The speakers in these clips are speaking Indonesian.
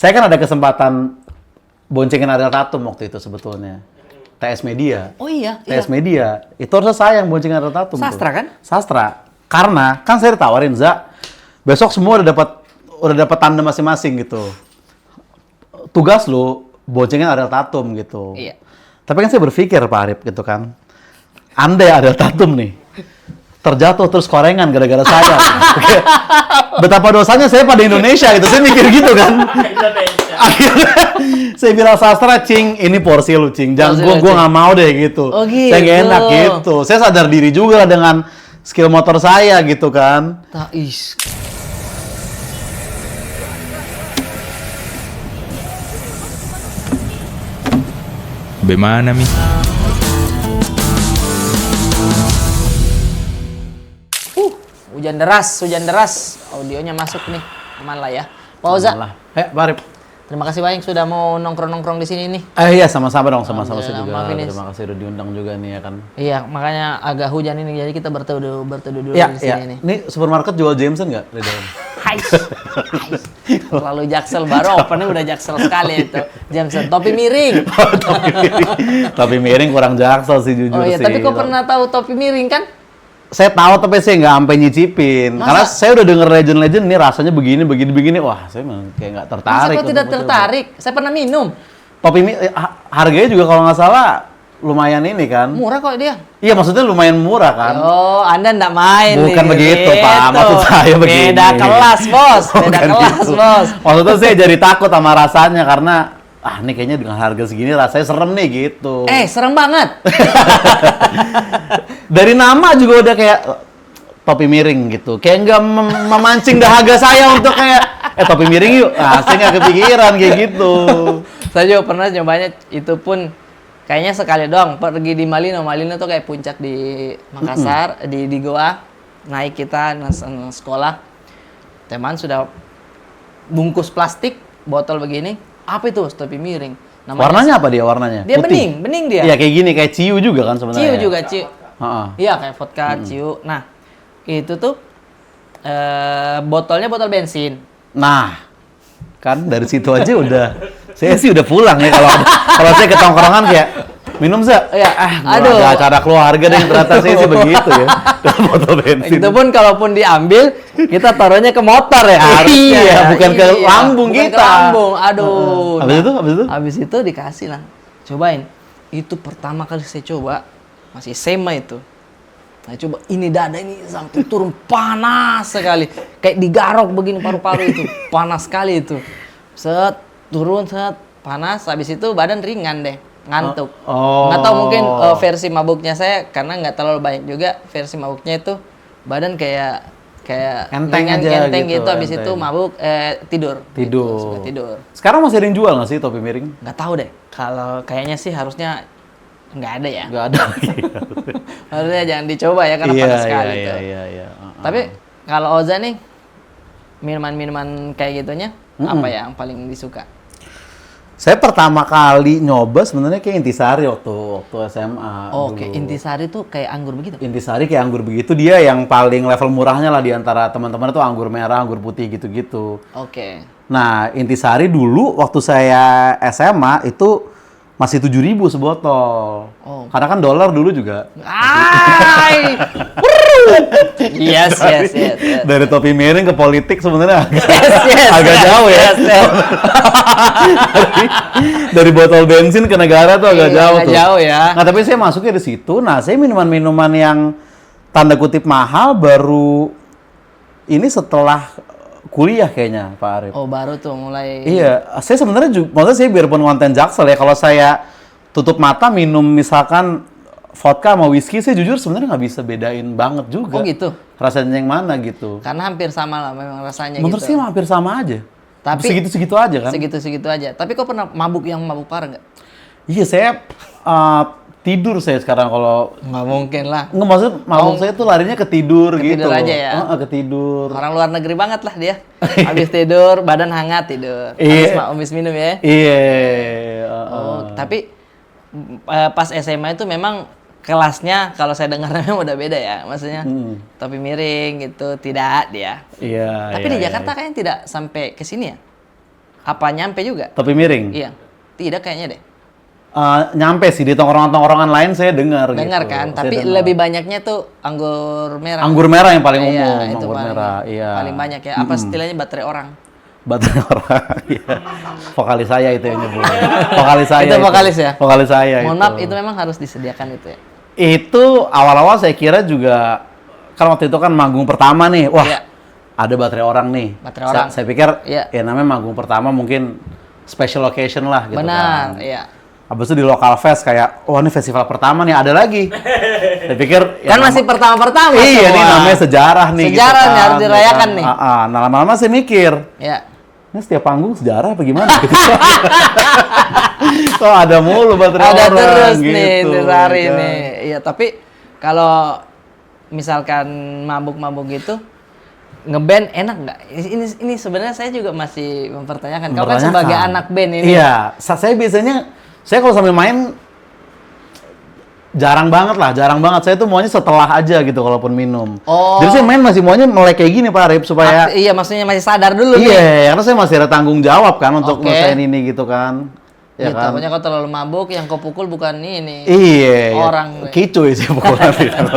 Saya kan ada kesempatan boncengin Ariel Tatum waktu itu sebetulnya. TS Media. Oh iya. TS Media. Itu harusnya saya yang boncengin Ariel Tatum. Sastra kan? Sastra. Karena kan saya ditawarin, Za, besok semua udah dapat tanda masing-masing gitu. Tugas lu boncengin Ariel Tatum gitu. Iya. Tapi kan saya berpikir Pak Arif gitu kan. Andai Ariel Tatum nih terjatuh terus korengan gara-gara saya. Betapa dosanya saya pada Indonesia gitu. Saya mikir gitu kan. Akhirnya saya bilang sastra, Cing, ini porsi lu, Cing. Jangan gua nggak mau deh gitu. Oh, gitu. Saya nggak enak gitu. Saya sadar diri juga dengan skill motor saya gitu kan. Tais. Bagaimana, Mi? Hujan deras. Audionya masuk nih. Aman lah ya. Pak Oza, Pak Arif. terima kasih banyak sudah mau nongkrong-nongkrong di sini nih. Iya, sama-sama dong, sama-sama saya juga. Maaf ini. Terima kasih udah diundang juga nih ya kan. Iya, makanya agak hujan ini jadi kita berteduh dulu Iya, di sini nih. Ini supermarket jual Jameson nggak di dalam? Hai. Terlalu jaksel, baru opennya udah jaksel sekali itu. Jameson, topi miring. Topi miring kurang jaksel sih jujur Oh iya, sih. tapi kok pernah tahu topi miring kan? Saya tahu tapi saya nggak sampai nyicipin. Masa? Karena saya udah denger legend ini rasanya begini. Wah, saya memang kayak nggak tertarik. Masa kok untuk tidak coba. tertarik? Saya pernah minum. Topi harganya juga kalau nggak salah lumayan ini kan. Murah kok dia. Iya, maksudnya lumayan murah kan. Oh, Anda nggak main Bukan nih, begitu, Pak. gitu. Maksud saya begini. Beda kelas, Bos. Beda Bukan kelas, gitu. Bos. Maksudnya saya jadi takut sama rasanya karena ini kayaknya dengan harga segini rasanya serem nih gitu. Serem banget. Dari nama juga udah kayak topi miring gitu. Kayak nggak memancing dahaga saya untuk kayak topi miring yuk. Saya nggak kepikiran kayak gitu. Saya juga pernah nyobanya, itu pun kayaknya sekali doang. Pergi di Malino. Malino tuh kayak puncak di Makassar, di Goa. Naik kita sekolah. Teman sudah bungkus plastik, botol begini. Apa itu? Topi miring. Warnanya apa dia warnanya? Dia Putih. bening dia. Iya kayak gini, kayak ciu juga kan sebenarnya. Ciu juga, ciu. Heeh. Iya, kayak vodka, ciu. Nah, itu tuh botolnya botol bensin. Nah, kan dari situ aja udah. Saya sih udah pulang ya kalau saya ke tongkrongan kayak minum Za. Iya, Aduh. Ada acara keluarga deh ternyata saya sih begitu ya. Dalam botol bensin. Itu pun kalaupun diambil, kita taruhnya ke motor ya. Harusnya. Iya, bukan ke lambung bukan kita. Ke lambung. Aduh. Habis itu? Habis itu dikasih lah. Cobain. Itu pertama kali saya coba, masih SMA itu. Nah, coba ini dada ini sampai turun panas sekali. Kayak digarok begini paru-paru itu. Panas sekali itu. Turun, panas. Habis itu badan ringan deh. Ngantuk. Nggak tahu mungkin versi mabuknya saya karena nggak terlalu banyak juga. Versi mabuknya itu badan kayak enteng ringan, aja enteng gitu, habis itu mabuk tidur. Gitu, suka tidur. Sekarang masih ada yang jual nggak sih topi miring? Nggak tahu deh. Kalau kayaknya sih harusnya nggak ada ya. Nggak ada. Harusnya jangan dicoba ya karena panas sekali itu. Iya. Tapi kalau Oza nih minuman-minuman kayak gitunya apa ya yang paling disuka? Saya pertama kali nyoba sebenarnya kayak Intisari waktu SMA. Oke, Intisari tuh kayak anggur begitu? Intisari kayak anggur begitu, dia yang paling level murahnya lah di antara teman-teman itu anggur merah, anggur putih gitu-gitu. Oke. Nah, Intisari dulu waktu saya SMA itu masih 7.000 sebotol. Oh. Karena kan dolar dulu juga. Ay! Yes. Dari topi miring ke politik sebenarnya Yes. agak jauh ya. Yes. Dari botol bensin ke negara tuh agak jauh agak tuh. jauh ya. Nah, tapi saya masuknya di situ. Nah, saya minuman-minuman yang tanda kutip mahal baru ini setelah kuliah kayaknya, Pak Arif. Oh, baru tuh mulai. Iya, saya sebenarnya juga, maksudnya saya biarpun konten jaksel ya, kalau saya tutup mata minum misalkan vodka sama whisky, saya jujur sebenarnya nggak bisa bedain banget juga. Oh gitu? Rasanya yang mana gitu. Karena hampir sama lah memang rasanya Menurut gitu. saya hampir sama aja. Tapi segitu-segitu aja kan? Segitu-segitu aja. Tapi kok pernah mabuk parah nggak? Iya, saya tidur saya sekarang kalau Nggak mungkin lah. nggak maksud mabuk saya tuh larinya ke tidur gitu. Tidur aja ya? Ketidur. Orang luar negeri banget lah dia. Habis tidur, badan hangat tidur. Iya. Habis minum ya. Iya. Tapi pas SMA itu memang kelasnya kalau saya dengar memang udah beda ya. Maksudnya topi miring gitu tidak dia. Iya. Tapi di Jakarta kayaknya tidak sampai ke sini ya. Apa nyampe juga? Topi miring. Iya. Tidak kayaknya deh. Nyampe sih di tongkrongan-tongkrongan lain saya dengar gitu. Dengar kan, Saya tapi dengar. lebih banyaknya tuh anggur merah. Anggur merah yang paling umum, Iya, itu anggur paling, merah. Iya. paling banyak ya. Apa istilahnya baterai orang? Baterai orang. Iya. Vokalis saya itu yang nyebut. Vokalis saya. Itu vokalis ya? Vokalis saya Mohon itu. maaf, itu memang harus disediakan itu ya. Itu awal-awal saya kira juga kan waktu itu kan manggung pertama nih. Wah, Iya. ada baterai orang nih. Baterai orang. Saya pikir Iya. ya namanya manggung pertama mungkin special occasion lah gitu Benar, kan. iya. Habis itu di local fest kayak, wah ini festival pertama nih, ada lagi. Saya pikir Kan masih pertama-pertama iya semua. nih namanya sejarah nih. Sejarah nih, harus gitu dirayakan nih. Nah lama-lama saya mikir, Ya. ini setiap panggung sejarah apa gimana? Gitu. Kok ada mulu baterai Ada orang terus gitu. nih Desari kan. nih. Iya, tapi kalau misalkan mabuk-mabuk gitu ngeband enak nggak? Ini sebenarnya saya juga masih mempertanyakan. Kau kan Mempertanyakan. sebagai anak band ini. Iya, saya biasanya, saya kalau sambil main jarang banget lah, jarang banget. Saya tuh maunya setelah aja gitu kalaupun minum. Oh. Jadi saya main masih maunya melek kayak gini Pak Rip supaya Iya, maksudnya masih sadar dulu nih. iya, karena saya masih ada tanggung jawab kan untuk Oke. nyelesain ini gitu kan. Ya, Ya kan? takutnya kau terlalu mabuk, yang kau pukul bukan ini. Iya, Orang. kicuy sih pukulan gitu kan.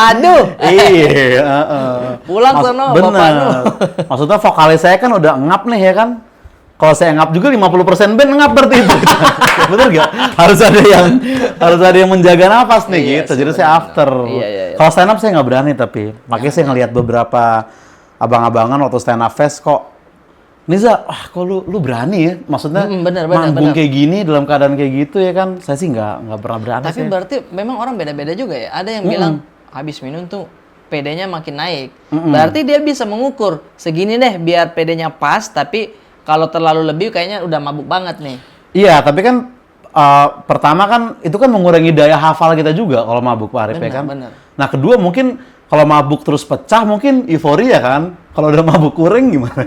Aduh. Iya, heeh. Pulang sono, bener. bapak lu. Maksudnya vokalis saya kan udah ngap nih ya kan. Kalau saya ngap juga 50% band ngap berarti itu. Bener gak? Harus ada yang menjaga napas nih Iya gitu. sih, Jadi saya bener. after. Iya. Kalau stand up saya nggak berani tapi. Makanya saya ngelihat beberapa abang-abangan waktu stand up fest kok Niza, kok lu berani ya? Maksudnya Bener, manggung bener. kayak gini dalam keadaan kayak gitu ya kan? Saya sih nggak pernah berani. Tapi saya. berarti memang orang beda-beda juga ya. Ada yang bilang habis minum tuh PD-nya makin naik. Berarti dia bisa mengukur segini deh biar PD-nya pas, tapi kalau terlalu lebih kayaknya udah mabuk banget nih. Iya, tapi kan pertama kan itu kan mengurangi daya hafal kita juga kalau mabuk Pak Arif ya kan. Bener. Nah kedua mungkin kalau mabuk terus pecah mungkin euforia kan. Kalau udah mabuk kuring gimana?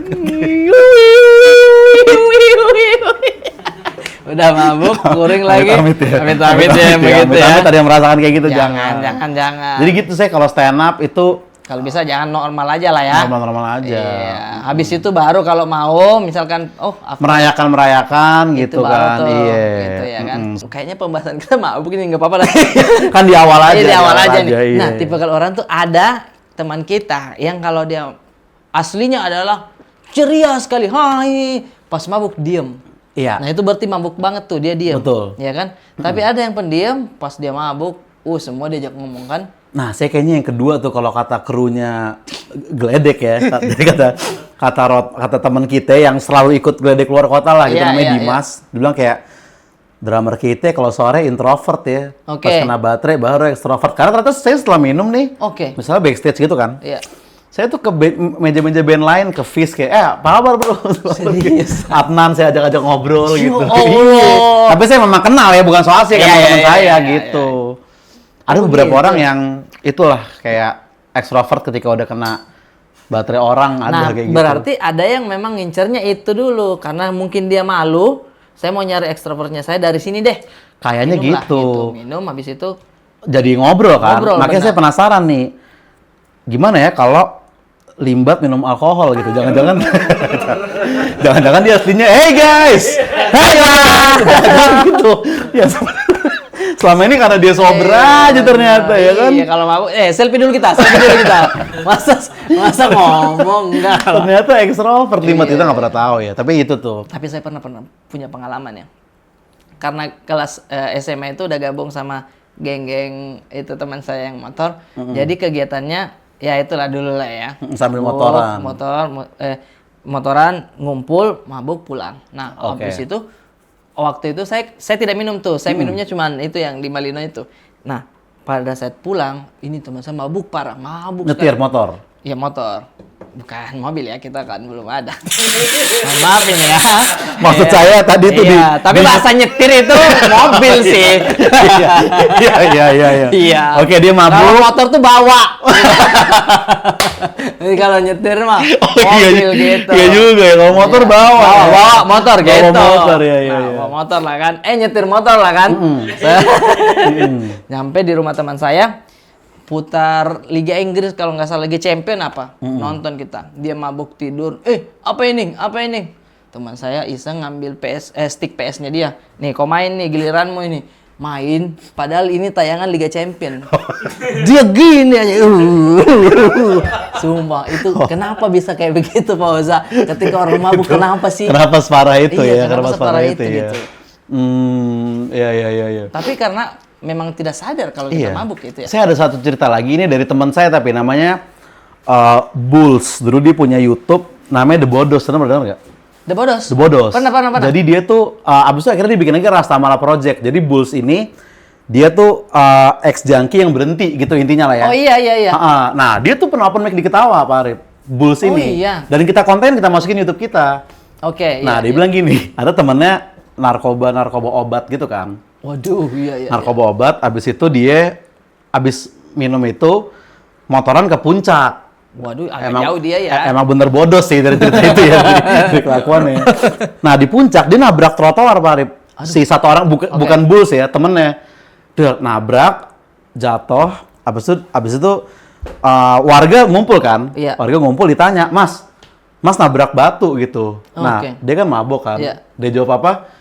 Udah mabuk, kuring lagi. Amit-amit ya. Amit-amit ya, begitu ya. Amit-amit ada yang merasakan kayak gitu, Jangan. Jadi gitu saya kalau stand up itu Kalau bisa jangan normal aja lah ya. normal-normal aja. Iya. Habis itu baru kalau mau, misalkan, Merayakan gitu itu baru kan. tuh, Iya. gitu ya kan. Kayaknya pembahasan kita mabuk ini nggak apa-apa lah. Kan di awal aja. Iya, di awal aja nih. iya. Nah, tipikal orang tuh ada teman kita yang kalau dia aslinya adalah ceria sekali, hai, pas mabuk diem. Iya. Nah, itu berarti mabuk banget tuh, dia diem. Betul. Ya kan? Tapi ada yang pendiam, pas dia mabuk, semua diajak ngomong kan. Nah, saya kayaknya yang kedua tuh kalau kata krunya Gledek ya. Jadi kata teman kita yang selalu ikut Gledek luar kota lah gitu Iya, namanya iya, Dimas. Dia bilang kayak drummer kita kalau sore introvert ya. Oke. Pas kena baterai baru extrovert. Karena ternyata saya setelah minum nih, Oke. misalnya backstage gitu kan. Iya. Saya tuh ke meja-meja band lain, ke Fish kayak, apa kabar bro? Serius? Adnan saya ajak-ajak ngobrol Ya gitu. Allah. Iya. Tapi saya memang kenal ya, bukan so asik kan Iya, teman iya, saya iya, gitu. Ada beberapa gitu. orang yang itulah kayak extrovert ketika udah kena baterai orang ada Nah, kayak gitu. berarti ada yang memang ngincernya itu dulu. Karena mungkin dia malu, saya mau nyari extrovertnya saya dari sini deh. Kayaknya Minum lah, gitu. Minum, habis itu Jadi ngobrol kan. Ngobrol, Makanya benar. saya penasaran nih. Gimana ya kalau Limbat minum alkohol gitu. Jangan-jangan jangan-jangan dia aslinya, "Hey guys. Hey guys." Jangan gitu. Ya selama ini karena dia sober aja ternyata ya kan. Iya, kalau mabuk, selfie dulu kita. Masa ngomong enggak lah. Ternyata ekstrovert Limbat kita nggak pernah tahu ya. Tapi itu tuh. Tapi saya pernah punya pengalaman ya. Karena kelas SMA itu udah gabung sama geng-geng itu teman saya yang motor. Jadi kegiatannya ya itulah dulu lah ya. Sambil Mabuk, motoran. motoran, ngumpul, mabuk, pulang. Nah, Oke. habis itu waktu itu saya tidak minum tuh. Saya minumnya cuman itu yang 5 lino itu. Nah, pada saat pulang, ini teman saya mabuk parah, mabuk Nyetir sekali. motor. Ya motor. Bukan mobil ya, kita kan belum ada. Mohon maaf ini ya. Maksud Iya. saya tadi tuh Iya, tapi bahasa nyetir itu mobil sih. Iya. Iya. Oke, dia Kalau mabuk. motor tuh bawa. Jadi kalau nyetir mah mobil gitu. Iya juga ya, kalau motor Iya. bawa. Bawa motor Bawa gitu. motor, iya. Nah, bawa motor lah kan. Nyetir motor lah kan. Nyampe di rumah teman saya, putar Liga Inggris kalau nggak salah Liga Champion apa. Nonton kita. Dia mabuk tidur. Apa ini? teman saya iseng ngambil stick PS-nya dia. Nih, kau main nih, giliranmu ini. Main, padahal ini tayangan Liga Champion. Dia gini aja. Sumpah, itu kenapa bisa kayak begitu Pak Oza? Ketika orang mabuk kenapa sih? Kenapa separah itu Iya, ya? kenapa separah itu ya? gitu. Iya. Tapi karena memang tidak sadar kalau kita Iya. mabuk gitu ya. Saya ada satu cerita lagi, ini dari teman saya tapi namanya Bulls. Dulu dia punya YouTube, namanya The Bodos. Pernah dengar nggak? The Bodos? The Bodos. Pernah. Jadi dia tuh, abis itu akhirnya dibikin lagi Rastamala Project. Jadi Bulls ini, dia tuh ex-junkie yang berhenti gitu intinya lah ya. Oh iya. Nah, dia tuh pernah open mic di Ketawa, Pak Arif. Bulls Oh, ini. iya. Dan kita konten, kita masukin YouTube kita. Oke, Nah, dia bilang gini, ada temennya narkoba obat gitu kan. Waduh, iya. Narkoba obat, abis itu dia, abis minum itu, motoran ke puncak. Waduh, agak jauh dia ya. Emang bener bodos sih dari cerita itu ya, dari kelakuannya. Nah, di puncak dia nabrak trotoar, Pak Arif. Si satu orang, bukan Bulls ya, temennya. Dia nabrak, jatuh, abis itu warga ngumpul kan. Iya. Warga ngumpul ditanya, Mas nabrak batu gitu. Nah, Oke. dia kan mabok kan. Iya. Dia jawab apa?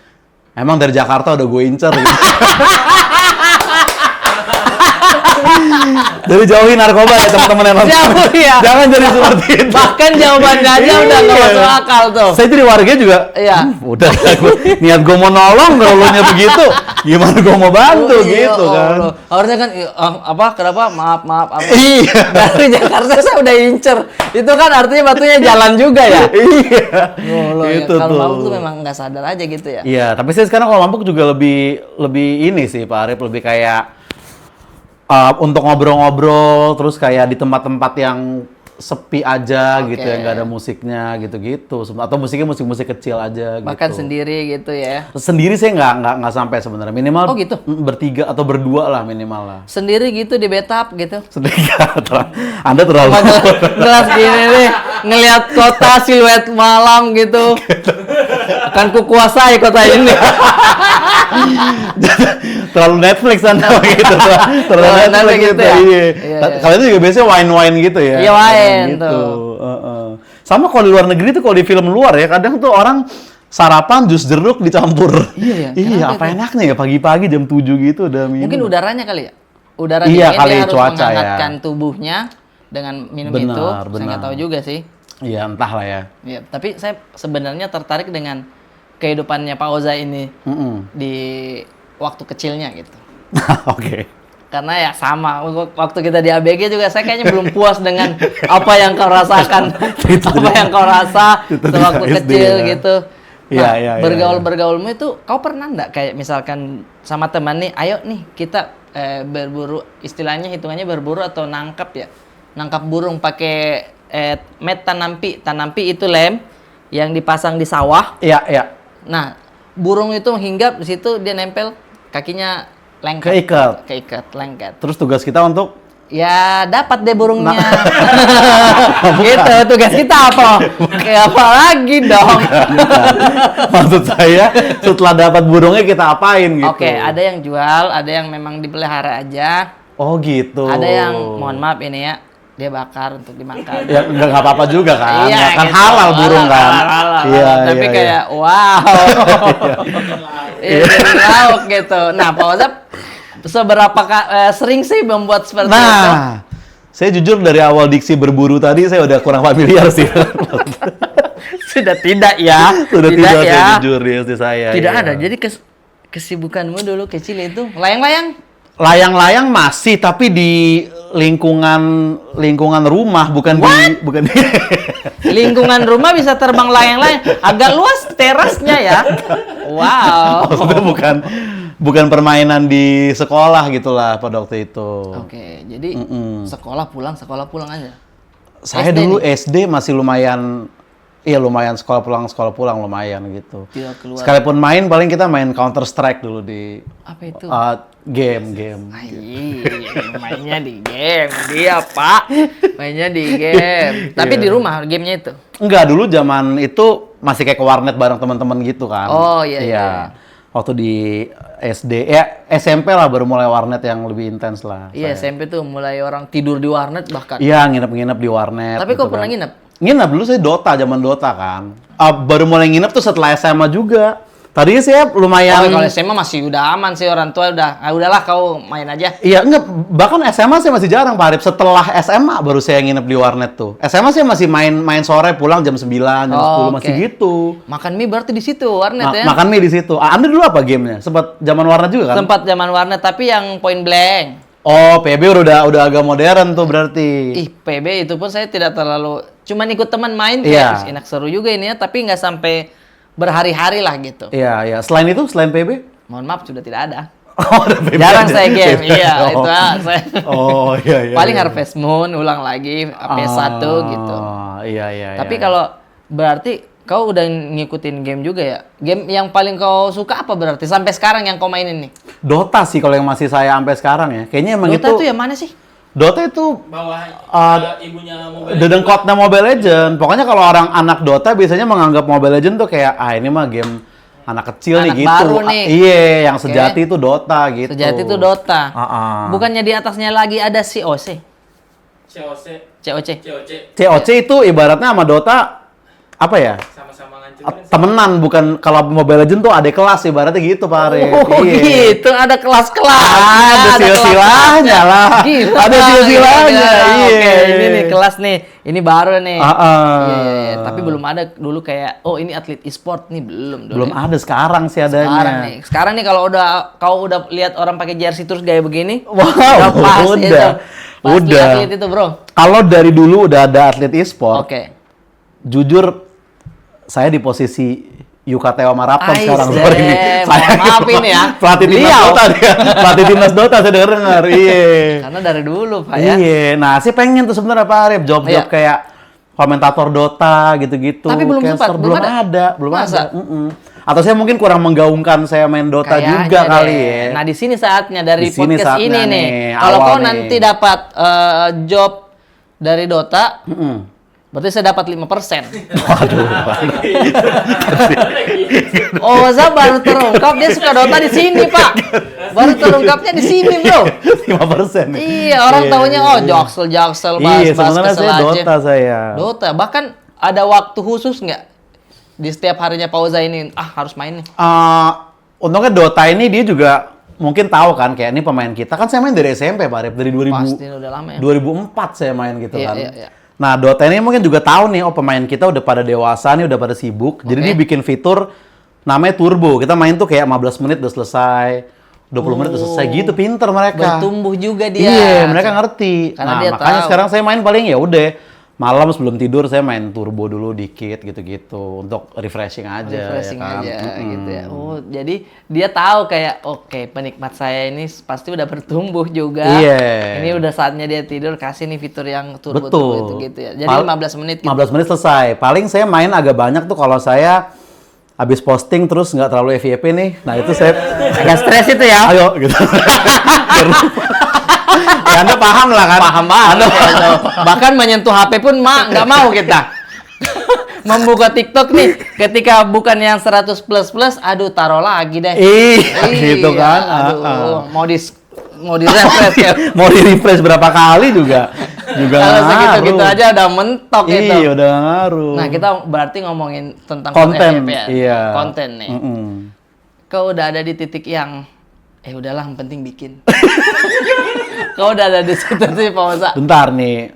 Emang dari Jakarta udah gue incer gitu. Jadi jauhin narkoba ya teman-teman yang nonton. Jauh ya. Jangan jadi seperti itu. Bahkan jawabannya aja udah nggak Iya. masuk akal tuh. Saya jadi warga juga. Iya. Udah, niat gue mau nolong, kalau nya begitu, gimana gue mau bantu Oh, iya, gitu kan? Allah. Harusnya kan kenapa? Maaf apa? Iya. Dari Jakarta saya udah incer. Itu kan artinya batunya jalan juga ya. Iya. Allah, ya. Itu Kalau tuh. mabuk tuh memang nggak sadar aja gitu ya. Iya, tapi saya sekarang kalau mabuk juga lebih ini sih Pak Arif, lebih kayak untuk ngobrol-ngobrol, terus kayak di tempat-tempat yang sepi aja gitu, yang nggak ada musiknya gitu-gitu, atau musiknya musik-musik kecil aja. Bahkan gitu. sendiri gitu ya. Sendiri saya nggak sampai sebenarnya, minimal Oh, gitu? Bertiga atau berdua lah minimal lah. Sendiri gitu di betap gitu. Sendiri Anda terlalu Gelas gini nih, ngelihat kota siluet malam gitu. Akan kukuasai kota ini. terlalu Netflix Anda gitu, terlalu Netflix gitu. ya? Iya. Iya. Kalau itu juga biasanya wine gitu ya. Iya, wine gitu. tuh. Sama kalau di luar negeri tuh, kalau di film luar ya, kadang tuh orang sarapan jus jeruk dicampur. Iya ya. Iya, Kenapa apa itu? enaknya ya pagi-pagi jam 7 gitu udah minum. Mungkin udaranya kali ya. Udara Iya, dingin kali dia harus cuaca ya. menghangatkan tubuhnya dengan minum Benar, itu. Saya benar. nggak tahu juga sih. Iya, entah lah ya. Iya, tapi saya sebenarnya tertarik dengan kehidupannya Pak Oza ini di waktu kecilnya gitu. Oke. Karena ya sama, waktu kita di ABG juga saya kayaknya belum puas dengan apa yang kau rasakan, apa yang kau rasa Itu sewaktu di SD kecil ya. gitu. Iya, Nah, iya, iya, bergaul-bergaulmu itu kau pernah nggak kayak misalkan sama teman nih, ayo nih kita berburu, istilahnya hitungannya berburu atau nangkap ya, nangkap burung pakai met tanampi. Tanampi itu lem yang dipasang di sawah. Iya, iya. Nah, burung itu hinggap di situ, dia nempel kakinya lengket. Keikat, lengket. Terus tugas kita untuk Ya, dapat deh burungnya. Gitu, tugas kita apa? Kayak apa lagi dong? maksud saya setelah dapat burungnya kita apain gitu. Oke, ada yang jual, ada yang memang dipelihara aja. Oh gitu. Ada yang, mohon maaf ini ya, dia bakar untuk dimakan. Ya nggak apa-apa juga kan. Iya, Ya, kan gitu. halal burung kan. Halal. Iya, Tapi iya, kayak wow. Ini lauk gitu. Nah, Pak Ozap seberapa sering sih membuat seperti itu? Nah, saya jujur dari awal diksi berburu tadi saya udah kurang familiar sih. Sudah tidak ya. Sudah tidak, ya. saya jujur di istri saya. Tidak iya. ada. Jadi kesibukanmu dulu kecil itu layang-layang. Layang-layang masih, tapi di lingkungan rumah, bukan bukan di Lingkungan rumah bisa terbang layang-layang. Agak luas terasnya ya. Wow. Maksudnya bukan permainan di sekolah gitulah pada waktu itu. Oke, jadi sekolah pulang aja. Saya SD dulu nih? SD masih lumayan sekolah pulang lumayan gitu. Tidak keluar. Sekalipun main paling kita main Counter Strike dulu di Apa itu? game. Mainnya di game. Dia, Pak. Mainnya di game. Tapi di rumah gamenya itu. Enggak, dulu zaman itu masih kayak ke warnet bareng teman-teman gitu kan. Oh, iya. waktu di SD, ya SMP lah baru mulai warnet yang lebih intens lah. Iya, saya. SMP tuh mulai orang tidur di warnet bahkan. Iya, nginep-nginep di warnet. Tapi gitu kok pernah kan. nginep? Nginep dulu saya Dota, zaman Dota kan. Baru mulai nginep tuh setelah SMA juga. Tadinya saya lumayan. Kalau SMA masih udah aman sih, orang tua udah, udahlah kau main aja. Iya, enggak. Bahkan SMA saya masih jarang, Pak Arif. Setelah SMA baru saya nginep di warnet tuh. SMA saya masih main sore, pulang jam 9, jam 10, masih oke. gitu. Makan mie berarti di situ warnet ya? Makan mie di situ. Anda dulu apa gamenya? Sempat zaman warnet juga kan? Sempat zaman warnet tapi yang point blank. Oh, PB udah agak modern tuh berarti. Ih, PB itu pun saya tidak terlalu, cuman ikut teman main Iya. kayak enak seru juga ini ya, tapi nggak sampai berhari-hari lah gitu. Iya, iya. Selain itu, selain PB? Mohon maaf sudah tidak ada. Oh, ada PB Jarang aja. saya game, iya Oh. itu saya. Oh, iya, iya. Paling iya. Harvest Moon ulang lagi PS1 gitu. Iya, iya. Tapi iya. kalau berarti kau udah ngikutin game juga ya? Game yang paling kau suka apa berarti sampai sekarang yang kau mainin nih? Dota sih kalau yang masih saya sampai sekarang ya. Kayaknya emang Dota itu tuh yang mana sih? Dota itu Bawah ibunya Mobile dedengkotnya Mobile Legend. Pokoknya kalau orang anak Dota biasanya menganggap Mobile Legend tuh kayak ini mah game anak kecil Anak nih gitu. baru nih. Iya, yang Oke. sejati itu Dota gitu. Sejati itu Dota. Bukan Bukannya di atasnya lagi ada COC? COC, COC. COC COC itu ibaratnya sama Dota apa ya? sama-sama ngancurin. Temenan, bukan kalau Mobile Legend tuh ada kelas ibaratnya gitu, Pak Arif. Oh Iya. gitu, ada kelas-kelas. Ada silsilahnya lah. Gila. Ada silsilahnya. Gila. Iya. Oke, ini nih kelas nih. Ini baru nih. Ah, ah. Iya, iya, iya. Tapi belum ada dulu kayak, oh ini atlet e-sport nih, belum dulu. Belum ya. ada, sekarang sih adanya. Sekarang nih kalau kau udah lihat orang pakai jersey terus gaya begini, Wow, pas udah. itu. Pasti Udah. atlet itu, Bro. Kalau dari dulu udah ada atlet e-sport, Oke. jujur saya di posisi Yuka Tewa Marathon sekarang Aizee, sore ini. mohon maaf ini ya. Pelatih timnas Beliau. Dota dia. Pelatih timnas Dota saya dengar. Iya. Karena dari dulu, Pak ya. Iya. Nah, saya pengen tuh sebenarnya Pak Arif job-job Iya. kayak komentator Dota gitu-gitu. Tapi belum sempat, caster. belum belum Masa? ada. Atau saya mungkin kurang menggaungkan saya main Dota Kayaknya juga deh. kali ya. Nah, di sini saatnya dari Di sini podcast ini saatnya nih. nih, Kalau awal kau nih. nanti dapat job dari Dota, Mm-mm. berarti saya dapat 5%. Waduh. Oh, saya baru terungkap dia suka Dota di sini, Pak. Baru terungkapnya di sini, Bro. 5% nih. Iya, orang taunya Jaksel, Iya, bahas sebenarnya kesel saya aja. Dota saya. Dota, bahkan ada waktu khusus nggak di setiap harinya pauza ini? Harus main nih. Untungnya Dota ini dia juga mungkin tahu kan kayak ini pemain kita kan saya main dari SMP Pak Arif, dari 2000 Pasti udah lama ya. 2004 saya main gitu Iya, kan. iya, iya. Nah, Dota ini mungkin juga tahu nih oh pemain kita udah pada dewasa nih, udah pada sibuk. Jadi Oke. dia bikin fitur namanya Turbo. Kita main tuh kayak 15 menit udah selesai. 20 menit udah selesai gitu, pinter mereka. Bertumbuh juga dia. Iya, mereka ngerti. Karena Nah, dia makanya tahu. sekarang saya main paling ya udah malam sebelum tidur saya main Turbo dulu dikit gitu-gitu untuk refreshing aja. Refreshing ya kan? aja Mm-mm. gitu ya. Oh, jadi dia tahu kayak oke, penikmat saya ini pasti udah bertumbuh juga. Iya. Ini udah saatnya dia tidur, kasih nih fitur yang turbo Betul. itu gitu ya. Jadi 15 menit gitu. 15 menit selesai. Paling saya main agak banyak tuh kalau saya habis posting terus nggak terlalu FYP nih. Nah, itu saya Agak stres itu ya. ayo gitu. Ya, Anda paham lah kan? Paham banget. ya, Bahkan menyentuh HP pun nggak mau kita. Membuka TikTok nih, ketika bukan yang 100 plus, aduh taruh lagi deh. Iya, gitu kan. Aduh, mau di refresh ya. Mau di-refresh berapa kali juga Kalau nggak segitu-gitu ngaruh. aja udah mentok itu. Iya, udah nggak ngaruh. Nah, kita berarti ngomongin tentang konten, FYP ya. iya. Konten nih. Mm-mm. Kau udah ada di titik yang udahlah yang penting bikin. Kau udah ada di situ sih, Pak Musa. Bentar nih.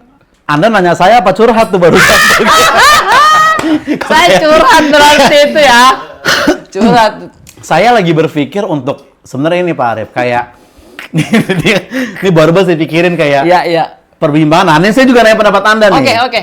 Anda nanya saya apa curhat tuh barusan? Saya curhat berarti itu ya. Curhat. Saya lagi berpikir untuk sebenarnya ini Pak Arif kayak ini baru saya pikirin kayak Iya, iya. perbimbangan. Nah, ini saya juga nanya pendapat Anda nih. Oke.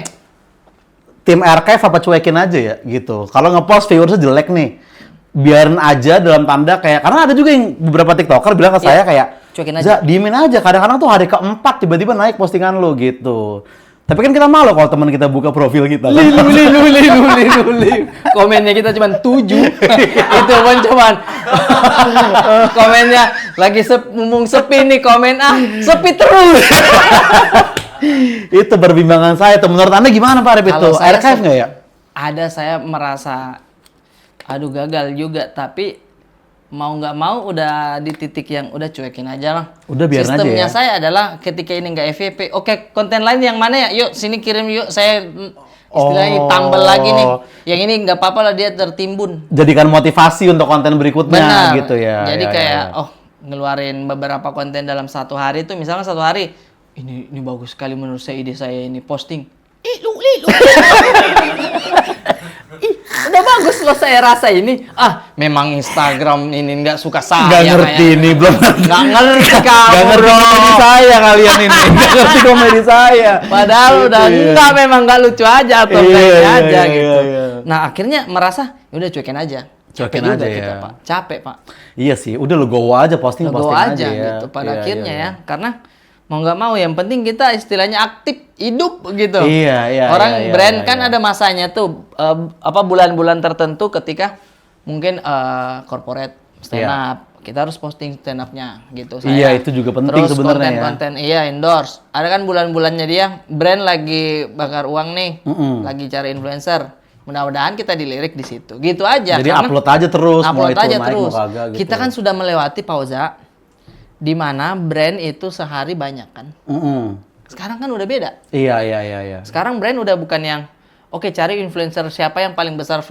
Tim archive apa cuekin aja ya gitu. Kalau ngepost viewersnya jelek nih, biarin aja dalam tanda kayak karena ada juga yang beberapa TikToker bilang ke saya kayak cuekin aja. "Za, diemin aja. Kadang-kadang tuh hari keempat tiba-tiba naik postingan lu gitu. Tapi kan kita malu kalau teman kita buka profil kita. Kan? Luli. Komennya kita cuma 7. Itu pun cuman komennya lagi mumpung sepi nih komen sepi terus. Itu perbimbangan saya. Tuh menurut Anda gimana Pak Arif itu? Kalau saya Archive nggak ya? Ada saya merasa aduh gagal juga, tapi mau nggak mau udah di titik yang udah cuekin aja lah. Udah biarin aja Sistemnya ya. saya adalah ketika ini nggak FYP, oke konten lain yang mana ya? Yuk sini kirim yuk, saya istilahnya tambal lagi nih. Yang ini nggak apa-apa lah dia tertimbun. Jadikan motivasi untuk konten berikutnya Benar. gitu ya. Jadi ya, kayak ya. oh ngeluarin beberapa konten dalam satu hari itu misalnya satu hari ini bagus sekali menurut saya ide saya ini posting. Lu. Ih, udah bagus loh saya rasa ini. Memang Instagram ini nggak suka saya. Nggak ngerti kayaknya. ini belum. Nggak ngerti kamu. Nggak ngerti bro. komedi saya kalian ini. Nggak ngerti komedi saya. Padahal Gitu udah ya. enggak memang nggak lucu aja atau Iya, enggak iya, aja iya, gitu. iya. Nah akhirnya merasa ya udah cuekin aja. Capek Cuekin juga aja kita, ya. Pak. Capek Pak. Iya sih, udah lo go aja posting Go aja, aja ya. gitu pada Iya, akhirnya iya, ya. Karena mau nggak mau yang penting kita istilahnya aktif hidup gitu. Iya. Orang iya, brand iya, kan iya. ada masanya tuh bulan-bulan tertentu ketika mungkin corporate stand up kita harus posting stand up-nya gitu saya. Iya, itu juga penting Terus sebenarnya ya. konten endorse. Ada kan bulan-bulannya dia brand lagi bakar uang nih, lagi cari influencer. Mudah-mudahan kita dilirik di situ. Gitu aja. Jadi karena upload aja terus, mau upload itu aja naik, terus. mau kagak gitu. Kita kan sudah melewati pauza di mana brand itu sehari banyak kan. Sekarang kan udah beda. Iya. Sekarang brand udah bukan yang oke cari influencer siapa yang paling besar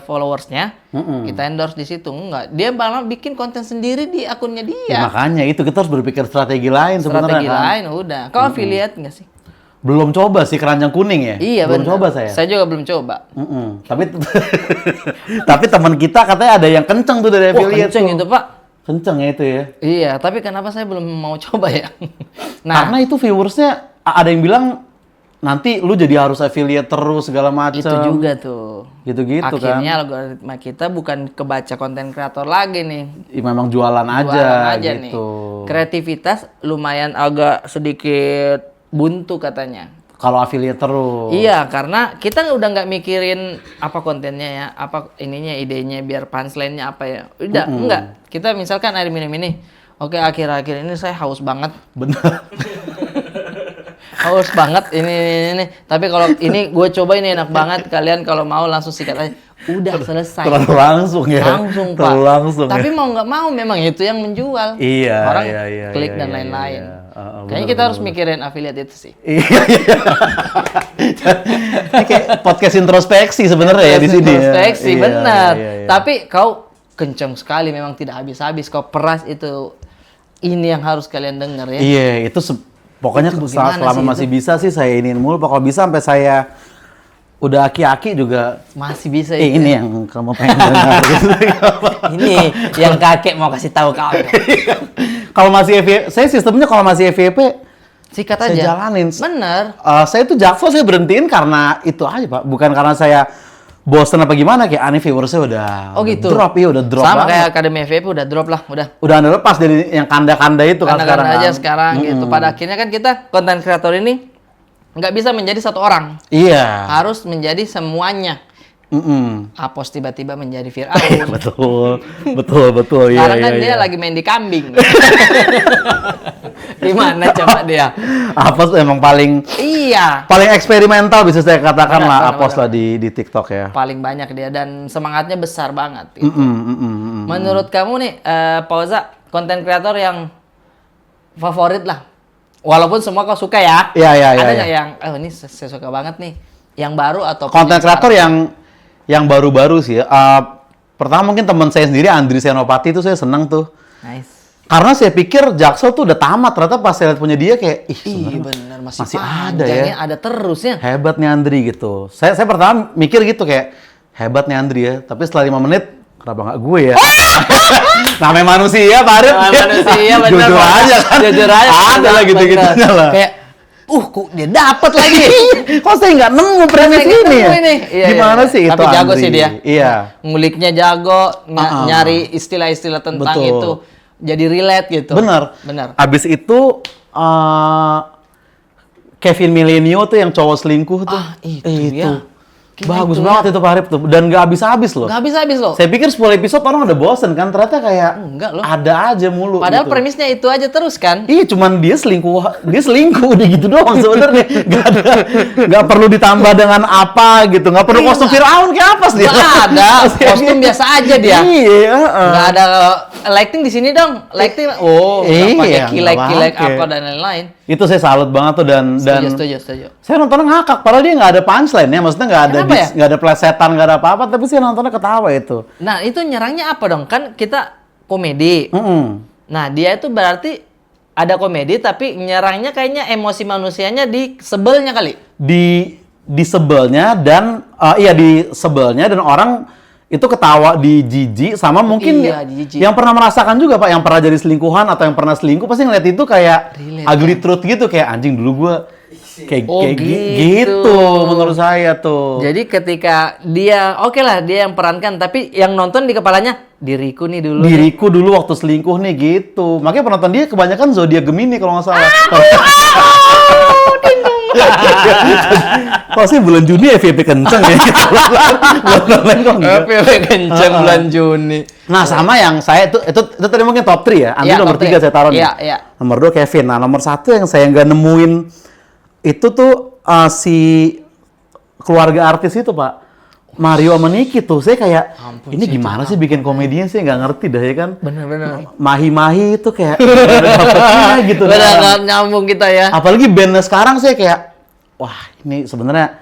followersnya, kita endorse di situ. Enggak, dia malah bikin konten sendiri di akunnya dia. Ya, makanya itu kita harus berpikir strategi lain sebenarnya Strategi kan. lain udah. Kau affiliate nggak sih? Belum coba sih keranjang kuning ya? Iya Belum benar. coba saya. Saya juga belum coba. Tapi teman kita katanya ada yang kenceng tuh dari Wah affiliate kenceng tuh. itu Pak. Kenceng ya itu ya. Iya, tapi kenapa saya belum mau coba ya? Karena itu viewersnya ada yang bilang nanti lu jadi harus affiliate terus segala macam. itu juga tuh. Gitu-gitu kan. Akhirnya algoritma kita bukan kebaca konten kreator lagi nih. Ya, memang jualan aja Jualan aja nih. gitu. Kreativitas lumayan agak sedikit buntu katanya. Kalau affiliate terus. Iya, karena kita udah nggak mikirin apa kontennya ya, apa ininya, idenya, biar punchline-nya apa ya. Udah, enggak. Kita misalkan air minum ini. Oke, akhir-akhir ini saya haus banget. Bener. Haus banget ini. Tapi kalau ini gue coba ini enak banget. Kalian kalau mau langsung sikat aja. Udah selesai. Terlalu langsung ya. Langsung, Pak. Terlalu langsung Tapi ya. mau nggak mau memang itu yang menjual. Iya, Orang iya, klik iya, dan iya, lain-lain. iya. Kayaknya kita harus mikirin affiliate itu sih. Iya. Ini kayak podcast introspeksi sebenarnya ya di sini. Introspeksi, Iya, benar. iya, iya. Tapi kau kenceng sekali, memang tidak habis-habis. Kau peras itu, ini yang harus kalian dengar ya. Iya, itu pokoknya Itu bagaimana selama sih masih itu? bisa sih saya iniin mulu. Kalau bisa sampai saya udah aki-aki juga. Masih bisa itu. Ini yang kamu pengen dengar. gitu. Ini yang kakek mau kasih tahu kamu. Kalau masih FYP, saya sistemnya kalau masih FYP Sikat saya aja. jalanin. Bener. Saya tuh Jakso saya berhentiin karena itu aja Pak, bukan karena saya bosen apa gimana, kayak aneh viewersnya udah Oh gitu. drop ya, udah drop Sama banget. kayak Akademi FYP udah drop lah, udah. Udah ada lepas dari yang kanda-kanda itu kan Karena aja kan. sekarang gitu. Pada akhirnya kan kita konten kreator ini nggak bisa menjadi satu orang. Iya. Harus menjadi semuanya. Apos tiba-tiba menjadi Fir'aun. betul. Iya, Sekarang kan iya, dia iya. lagi main di kambing. Gimana coba dia? Apos emang paling Iya. eksperimental bisa saya katakan Benar, lah benar, Apos benar. lah di TikTok ya. Paling banyak dia dan semangatnya besar banget. Gitu. Mm. Menurut kamu nih, Pauza, konten kreator yang favorit lah. Walaupun semua kau suka ya. Iya, iya, iya, Ada iya. nggak yang, ini saya suka banget nih. Yang baru atau Konten kreator yang baru-baru sih ya. Pertama mungkin teman saya sendiri Andri Senopati itu saya senang tuh. Nice. Karena saya pikir Jakso tuh udah tamat, ternyata pas saya lihat punya dia kayak Iya sebenarnya bener, masih masih ada panjangnya, ya. ada terus ya. Hebat nih Andri gitu. Saya pertama mikir gitu kayak hebat nih Andri ya, tapi setelah 5 menit kenapa nggak gue ya? Namanya manusia, Pak Arif. Manusia bener. Jujur Pak. aja kan. Jujur aja. Ada bener, lah gitu-gitunya bener. lah. Kayak, kok dia dapat lagi. Kok saya nggak nemu premis Saya nggak ini ya? nemu ini. Iya, Gimana iya. sih itu Tapi jago Andri? sih dia. Iya. Nguliknya jago, nyari istilah-istilah tentang Betul. itu. Jadi relate gitu. Bener. Bener. Abis itu Kevin Milenio tuh yang cowok selingkuh tuh. Itu ya. Bagus itu banget itu Pak Arif tuh. Dan nggak habis-habis loh. Nggak habis-habis loh. Saya pikir 10 episode orang udah bosen kan. Ternyata kayak Enggak loh. ada aja mulu Padahal gitu. premisnya itu aja terus kan. Iya, cuman dia selingkuh udah gitu doang sebenarnya. Nggak perlu ditambah dengan apa gitu. Nggak perlu kostum Firaun kayak apa sih dia? Nggak ada. Kostum biasa aja dia. Iya, Nggak ada lighting di sini dong. Lighting. Oh, nggak pakai Iya, kilek-kilek nggak pakai. apa dan lain-lain. Itu saya salut banget tuh dan Setuju. saya nontonnya ngakak. Padahal dia nggak ada punchline ya, maksudnya nggak ada Kenapa ya? nggak ada plesetan, nggak ada apa-apa. Tapi saya nontonnya ketawa itu. Nah, itu nyerangnya apa dong? Kan kita komedi. Mm-mm. Nah, dia itu berarti ada komedi tapi nyerangnya kayaknya emosi manusianya di sebelnya kali. Di sebelnya dan di sebelnya dan orang itu ketawa di jijik sama mungkin Iya, di jijik. yang pernah merasakan juga Pak, yang pernah jadi selingkuhan atau yang pernah selingkuh pasti ngeliat itu kayak Relate, ugly truth gitu, kayak anjing dulu gua kayak Oh, gitu. gitu menurut saya tuh. Jadi ketika dia oke lah dia yang perankan tapi yang nonton di kepalanya diriku nih dulu. Diriku dulu waktu selingkuh nih gitu. Makanya penonton dia kebanyakan zodiak Gemini kalau nggak salah. Kok sih bulan Juni FYP kenceng ya? Bulan lain kok enggak? PPP kenceng bulan Juni. Nah, sama yang saya itu tadi mungkin top 3 ya. Andi Iya, nomor top 3 3. saya taruh nih. Iya. Nomor 2 Kevin. Nah, nomor 1 yang saya nggak nemuin itu tuh si keluarga artis itu, Pak. Mario sama Niki tuh. Saya kayak ini gimana sih bikin komedinya sih nggak ngerti dah ya kan. Bener. Mahi-mahi itu kayak nggak ada dapetnya gitu. Bener Nah. nggak nyambung kita ya. Apalagi bandnya sekarang saya kayak wah, ini sebenarnya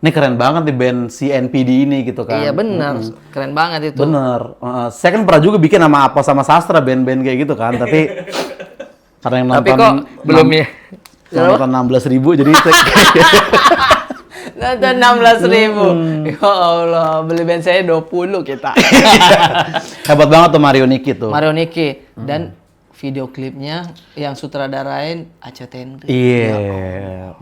ini keren banget nih band si NPD ini gitu kan. Iya bener, keren banget itu. Bener. Saya kan pernah juga bikin sama Apa sama Sastra band-band kayak gitu kan, tapi karena yang Tapi nonton kok belum ya? yang nonton 16.000 jadi Nonton 16.000. Ya Allah, beli band saya 20 kita. hebat banget tuh Mario Niki tuh. Mario Niki dan video klipnya yang sutradarain Acha Tenri. Iya.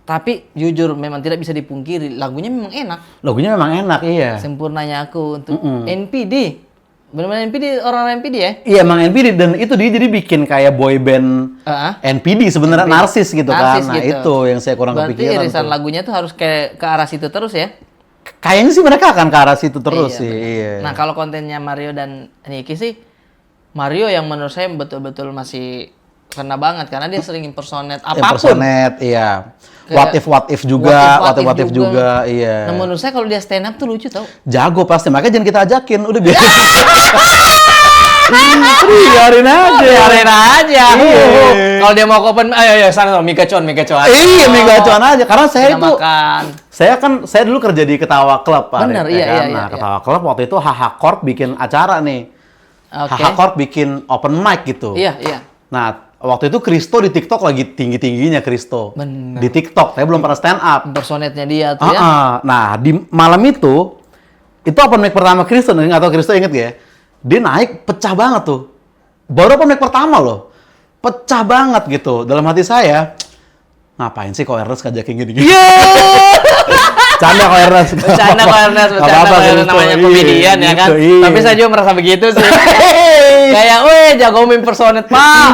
Tapi jujur memang tidak bisa dipungkiri, lagunya memang enak. Lagunya memang enak, iya. Sempurnanya aku untuk NPD. Benar-benar NPD, orang NPD ya? Iya emang NPD dan itu dia jadi bikin kayak boy band NPD sebenarnya narsis gitu kan. Narsis Nah gitu. itu yang saya kurang Berarti kepikiran irisan tuh. lagunya tuh harus ke arah situ terus ya? Kayaknya sih mereka akan ke arah situ terus Iya, sih. benar. Iya. Nah kalau kontennya Mario dan Niki sih, Mario yang menurut saya betul-betul masih kena banget karena dia sering impersonate apapun. Impersonate, iya. Kayak What if juga, what if juga, iya. Nah menurut saya kalau dia stand up tuh lucu tau. Jago pasti, makanya jangan kita ajakin, udah biar. Biarin aja. Biarin aja. Iya. Kalau dia mau open, ayo sana Mika-con. Iya, Megacuan aja. Karena saya Kita itu, makan. saya dulu kerja di Ketawa Club, Pak. Bener, Arif, iya, kan? iya, Nah, iya. Ketawa Club waktu itu HH Corp bikin acara nih. Oke. HH Corp bikin open mic gitu. Iya. Nah, waktu itu Kristo di TikTok lagi tinggi-tingginya Kristo. Bener. Di TikTok, saya belum pernah stand up. Impersonate-nya dia tuh ya. Nah, di malam itu open mic pertama Kristo, nggak tahu Kristo inget gak ya? Dia naik, pecah banget tuh. Baru open mic pertama loh. Pecah banget gitu. Dalam hati saya, ngapain sih kok Ernest ngajakin gini-gini? Canda kok Ernest. Bercanda Pak Ernest, Nggak apa-apa, Kristo. namanya Iya, komedian ya kan. gitu, iya. Tapi saya juga merasa begitu sih. Kayak, weh jago impersonate Pak.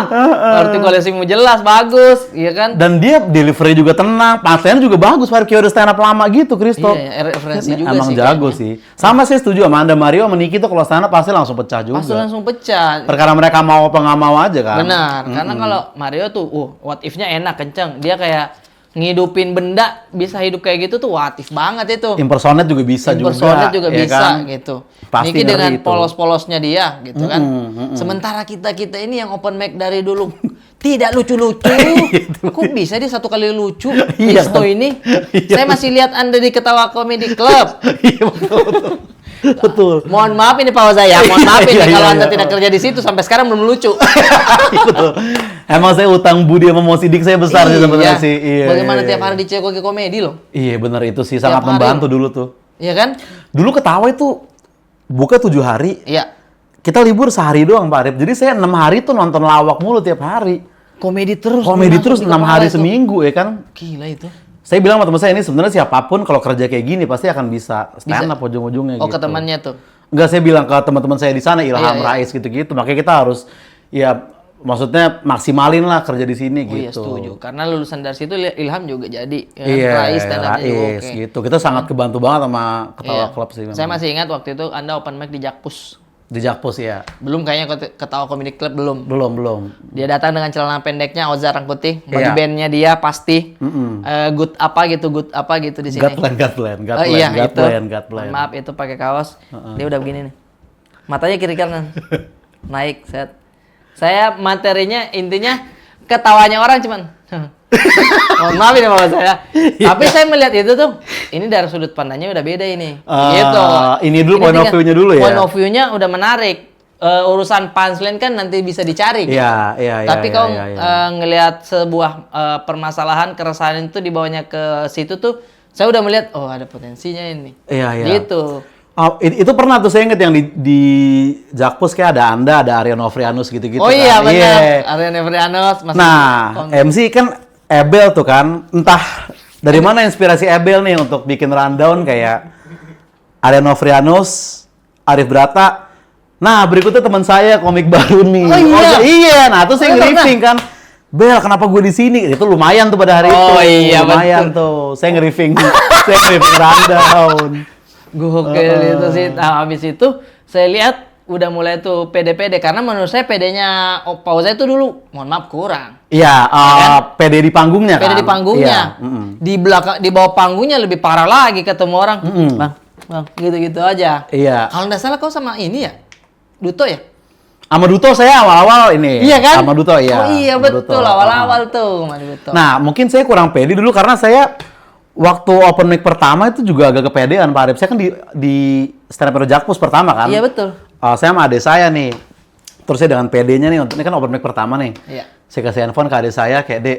Artikulasimu jelas, bagus, iya kan? Dan dia delivery juga tenang, punchline juga bagus. Kayak udah stand up lama gitu, Kristo. Iya, referensi juga Emang sih jago kayaknya. sih. Sama sih setuju sama Anda, Mario sama Niki tuh kalau stand up pasti langsung pecah juga. Pasti langsung pecah. Perkara mereka mau apa nggak mau aja kan. Benar, karena kalau Mario tuh, what if-nya enak, kenceng. Dia kayak ngidupin benda, bisa hidup kayak gitu tuh what if banget itu. Impersonate juga bisa Impersonate juga ya bisa kan? gitu. Pasti Niki ngeri dengan itu. polos-polosnya dia gitu kan. Sementara kita ini yang open mic dari dulu tidak lucu-lucu. Kok bisa dia satu kali lucu? Iya. Kristo ini. Saya masih lihat Anda di Ketawa Comedy Club. Iya betul. Mohon maaf ini Pak Zaya, mohon maaf ini Iya, kalau iya, Anda iya. tidak kerja di situ sampai sekarang belum lucu. Betul. Emang saya utang budi sama Mo Sidik saya besar sih sebenarnya sih. Iya. Bagaimana iya, tiap iya. hari di Cekoki Komedi loh. Iya benar itu sih sangat Tiap hari. membantu dulu tuh. Iya kan? Dulu Ketawa itu buka 7 hari. Iya. Kita libur sehari doang Pak Arif. Jadi saya 6 hari tuh nonton lawak mulu tiap hari. Komedi terus. Komedi masuk terus di 6 kepala hari itu. seminggu ya kan. Gila itu. Saya bilang sama teman saya ini sebenarnya siapapun kalau kerja kayak gini pasti akan bisa stand up ujung-ujungnya Oh gitu. ke temannya tuh. Enggak, saya bilang ke teman-teman saya di sana, Ilham Iya, iya. Rais gitu-gitu. Makanya kita harus ya maksudnya maksimalin lah kerja di sini Oh iya gitu. setuju. Karena lulusan dari situ Ilham juga jadi ya, Iya, Rais stand up-nya juga Rais oke. gitu. Kita sangat kebantu banget sama Ketawa Iya. Club sih memang. Saya masih ingat waktu itu Anda open mic di Jakpus. Di Jakpus ya. Belum kayaknya Ketawa Comedy Club belum. Belum. Dia datang dengan celana pendeknya Ozar Rangkuti, body Iya. bandnya dia pasti good apa gitu di sini. God plan. Oh iya itu. God plan. Maaf itu pakai kaos. Dia udah begini nih. Matanya kiri kanan. Naik set. Saya materinya intinya ketawanya orang cuman. Mohon maaf ini bapak saya. Tapi saya melihat itu tuh, ini dari sudut pandangnya udah beda ini. Gitu. Ini dulu point of tinggal- view-nya dulu ya? Point of view-nya udah menarik. Urusan punchline kan nanti bisa dicari. Iya. Tapi kalau ngelihat sebuah permasalahan keresahan itu dibawanya ke situ tuh, saya udah melihat oh ada potensinya ini. Iya. Gitu. Itu pernah tuh saya inget yang di Jakpus kayak ada Anda, ada Arya Novrianus gitu-gitu. Oh iya kan. benar. Iya. Arya Nevrianos masih Nah, MC kan Ebel tuh kan, entah dari mana inspirasi Ebel nih untuk bikin rundown kayak Arya Novrianus, Arif Brata. Nah, berikutnya teman saya komik baru nih. Oh, iya? Iya, nah terus saya Oh, iya, nge-riffing kan. Bel, kenapa gue di sini? Itu lumayan tuh pada hari itu. Oh, iya, lumayan tuh. Saya nge-riffing rundown. gokil itu sih. Nah, habis itu saya lihat udah mulai tuh pede-pede karena menurut saya pedenya Pauza itu dulu mohon maaf kurang. Iya, PD di panggungnya kan. Pede di panggungnya. Iya, Di belakang di bawah panggungnya lebih parah lagi ketemu orang. Bang, gitu-gitu aja. Iya. Kalau nggak salah kau sama ini ya? Duto ya? Sama Duto saya awal-awal ini. Iya kan? Sama Duto iya. Oh iya Sama betul, Duto. awal-awal tuh sama Duto. Nah, mungkin saya kurang pede dulu karena saya waktu open mic pertama itu juga agak kepedean Pak Arif. Saya kan di stand up Jakpus pertama kan. Iya betul. Saya sama adik saya nih. Terus saya dengan PD-nya nih, ini kan open mic pertama nih. Iya. Saya kasih handphone ke adik saya kayak, "Dek,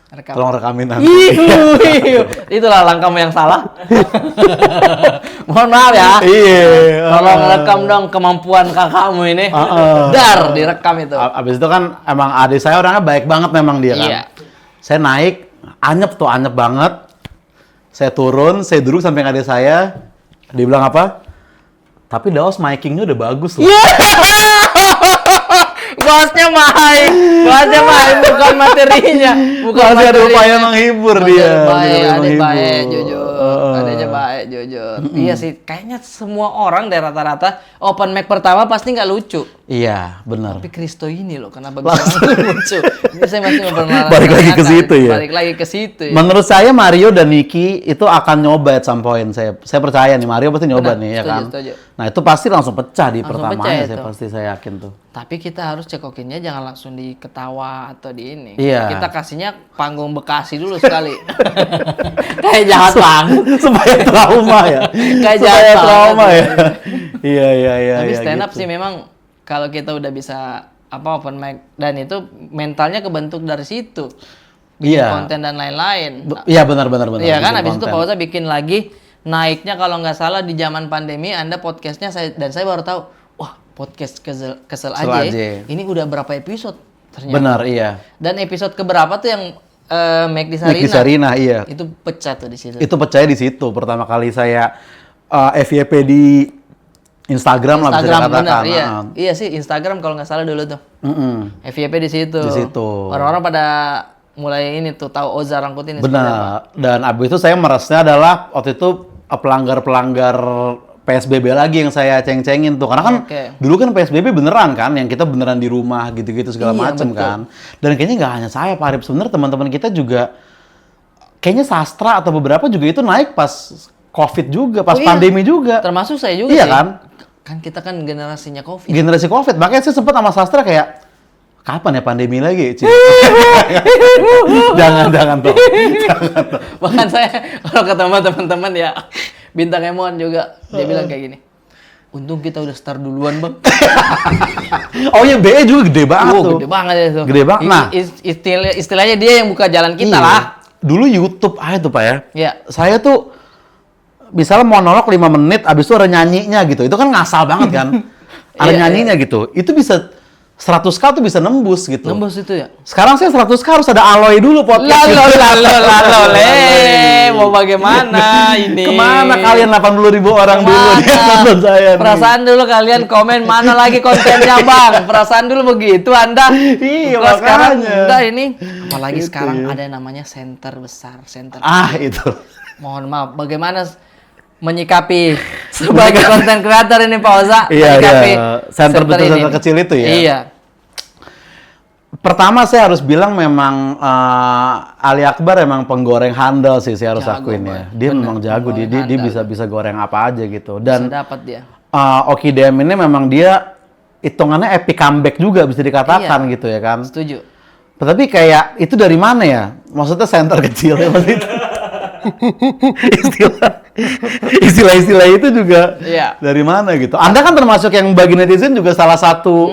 Rekam. tolong rekamin nanti." Itulah langkahmu yang salah. Mohon maaf ya. Iya. Tolong rekam dong kemampuan kakakmu ini. Dar, direkam itu. Abis itu kan emang adik saya orangnya baik banget memang dia kan. Iya. Saya naik, anyep banget. Saya turun, saya duduk samping adik saya. Dia bilang apa? Tapi Daos micingnya udah bagus loh. Bosnya main, bukan materinya, bukan Masih ada materinya. upaya menghibur dia. Ada baik, jujur. Adanya baik, jujur. Iya sih, kayaknya semua orang dari rata-rata open mic pertama pasti nggak lucu. Iya, benar. Tapi Kristo ini loh, kenapa bisa lucu? Ini saya masih mempermasalahkan. Balik lagi ke situ ya? Balik lagi ke situ ya. Menurut saya Mario dan Niki itu akan nyoba at some point. Saya percaya nih Mario pasti nyoba Benar, nih ya setuju, kan. setuju. Nah itu pasti langsung pecah di Langsung pertamanya. pecah itu. Saya yakin tuh. Tapi kita harus cekokinnya jangan langsung di ketawa atau di ini. Iya. Kita kasihnya panggung Bekasi dulu sekali. Kayak jahat banget. Supaya trauma ya. Kayak Supaya jahat trauma banget. ya. Iya. Tapi stand up gitu. sih memang kalau kita udah bisa open mic dan itu mentalnya kebentuk dari situ. Bikin Iya. konten dan lain-lain. Iya benar. Iya kan, Bikin habis itu konten. Pak Oza bikin lagi, naiknya kalau nggak salah di zaman pandemi, Anda podcastnya saya baru tahu, wah podcast kesel aja, aja. ya. Ini udah berapa episode ternyata. Benar, iya. Dan episode keberapa tuh yang Make di Sarina? Nicky Sarina, iya. Itu pecah tuh di situ. Itu percaya di situ. Pertama kali saya FYP di Instagram lah bisa Instagram dikatakan. benar, iya. Iya sih Instagram kalau nggak salah dulu tuh. FYP di situ. Di situ. Orang-orang pada mulai ini tuh tahu Oza Rangkut ini. seperti apa. Benar. Dan abis itu saya merasnya adalah waktu itu pelanggar-pelanggar PSBB lagi yang saya ceng-cengin tuh. Karena kan Oke. dulu kan PSBB beneran kan, yang kita beneran di rumah gitu-gitu segala Iya, macem betul. kan. Dan kayaknya nggak hanya saya, Pak Arif. Sebenarnya teman-teman kita juga, kayaknya sastra atau beberapa juga itu naik pas COVID juga, pas Oh iya. pandemi juga. Termasuk saya juga Iya sih. kan? Kan kita kan generasinya COVID. Generasi COVID. Makanya saya sempat sama sastra kayak, kapan ya pandemi lagi? Ci? jangan toh. Bahkan saya kalau ketemu teman-teman ya bintang Emon juga dia bilang kayak gini. Untung kita udah start duluan, Bang. Oh iya, BE juga gede banget tuh. Gede banget ya itu. Gede banget. Nah. Istilahnya dia yang buka jalan kita Iya. lah. Dulu YouTube aja tuh Pak ya. Iya. Saya tuh misalnya monolog 5 menit, abis itu ada nyanyinya gitu. Itu kan ngasal banget kan. Ada Iya, nyanyinya gitu. Itu bisa 100k tuh bisa nembus gitu. Nembus itu ya? Sekarang saya 100k harus ada alloy dulu podcast. Mau bagaimana ini? Kemana kalian 80.000 orang dulu dia nonton saya nih? Perasaan dulu kalian komen mana lagi kontennya bang? Perasaan dulu begitu Anda. Iya, Bukan sekarang makanya. enggak ini. Apalagi Gitu sekarang ya. ada yang namanya center besar, center. Itu. Mohon maaf, bagaimana menyikapi sebagai konten kreator ini Pak Oza? Iya, menyikapi center besar, ini? center kecil itu ya. Iya. Pertama saya harus bilang memang Ali Akbar emang penggoreng handal sih, saya harus Jago, akuin ya. Bang. Dia Bener, memang jago, dia penggoreng bisa bisa goreng apa aja gitu. Dan Bisa dapat dia. Oki DM ini memang dia hitungannya epic comeback juga bisa dikatakan gitu ya kan. Setuju. Tetapi kayak itu dari mana ya? Maksudnya center kecil ya maksudnya. Istilah-istilah itu juga Iya. dari mana gitu. Anda kan termasuk yang bagi netizen juga salah satu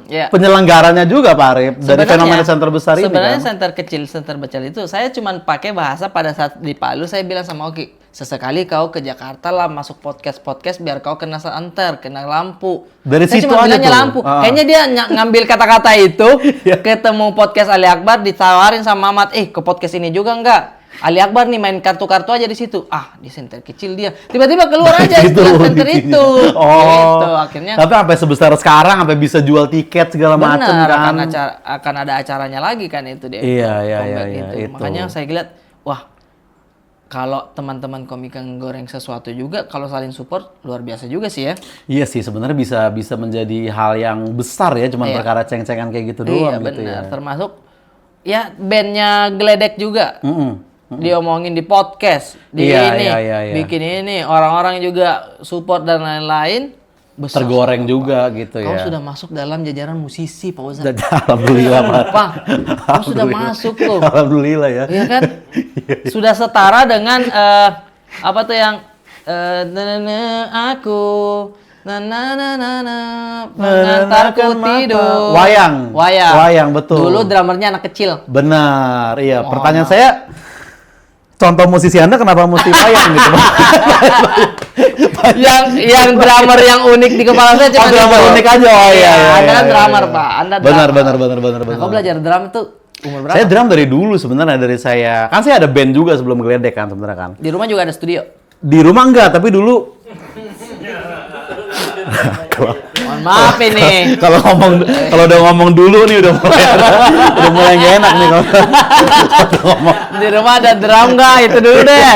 Iya. penyelenggaranya juga Pak Arif dari Sebenarnya- fenomena center besar ini Sebenarnya kan. center kecil, center besar itu saya cuma pakai bahasa pada saat di Palu saya bilang sama Oki, sesekali kau ke Jakarta lah masuk podcast biar kau kena center, kena lampu. Dari saya situ cuma aja bilangnya tuh. lampu. Ah. Kayaknya dia ngambil kata-kata itu, Iya. ketemu podcast Ali Akbar ditawarin sama Mamat, ke podcast ini juga enggak? Ali Akbar nih main kartu-kartu aja di situ. Di center kecil dia. Tiba-tiba keluar aja Gitu, istilah center gitu. itu. Oh. Gitu, akhirnya Tapi sampai sebesar sekarang sampai bisa jual tiket segala macam benar kan. akan ada acaranya lagi kan itu dia. Iya, iya, Comeback iya, itu. Makanya saya lihat, wah kalau teman-teman komik yang goreng sesuatu juga kalau saling support luar biasa juga sih ya. Iya sih sebenarnya bisa menjadi hal yang besar ya, cuman Iya. perkara ceng-cengan kayak gitu Iya doang gitu ya. benar. Termasuk ya bandnya Geledek juga. Diomongin di podcast, di Iya, ini, iya. bikin ini, orang-orang juga support dan lain-lain. Besar Tergoreng sekali, juga Pak. gitu Kau ya. sudah masuk dalam jajaran musisi, Pak Ozan. Alhamdulillah Pak. Pak, kau sudah masuk loh. Alhamdulillah ya. Iya kan? Sudah setara dengan apa tuh yang aku pengantarku Menenangkan mata. tidur. Wayang. Wayang, betul. Dulu drummernya anak kecil. Benar, iya. Oh, Pertanyaan saya, contoh musisi Anda kenapa mesti wayang gitu Pak? yang drummer yang unik di kepala saya cuma drummer itu. unik aja. Oh iya. Anda kan iya, drummer, iya. Pak. Anda Benar, drummer. benar. Nah, kau belajar drum tuh umur berapa? Saya drum dari dulu sebenarnya, dari saya. Kan saya ada band juga sebelum Geledek kan sebenarnya kan. Di rumah juga ada studio. Di rumah enggak, tapi dulu Mohon maaf ini. kalau udah ngomong dulu nih udah mulai nggak enak nih kalau udah ngomong. Di rumah ada drum nggak? Itu dulu deh.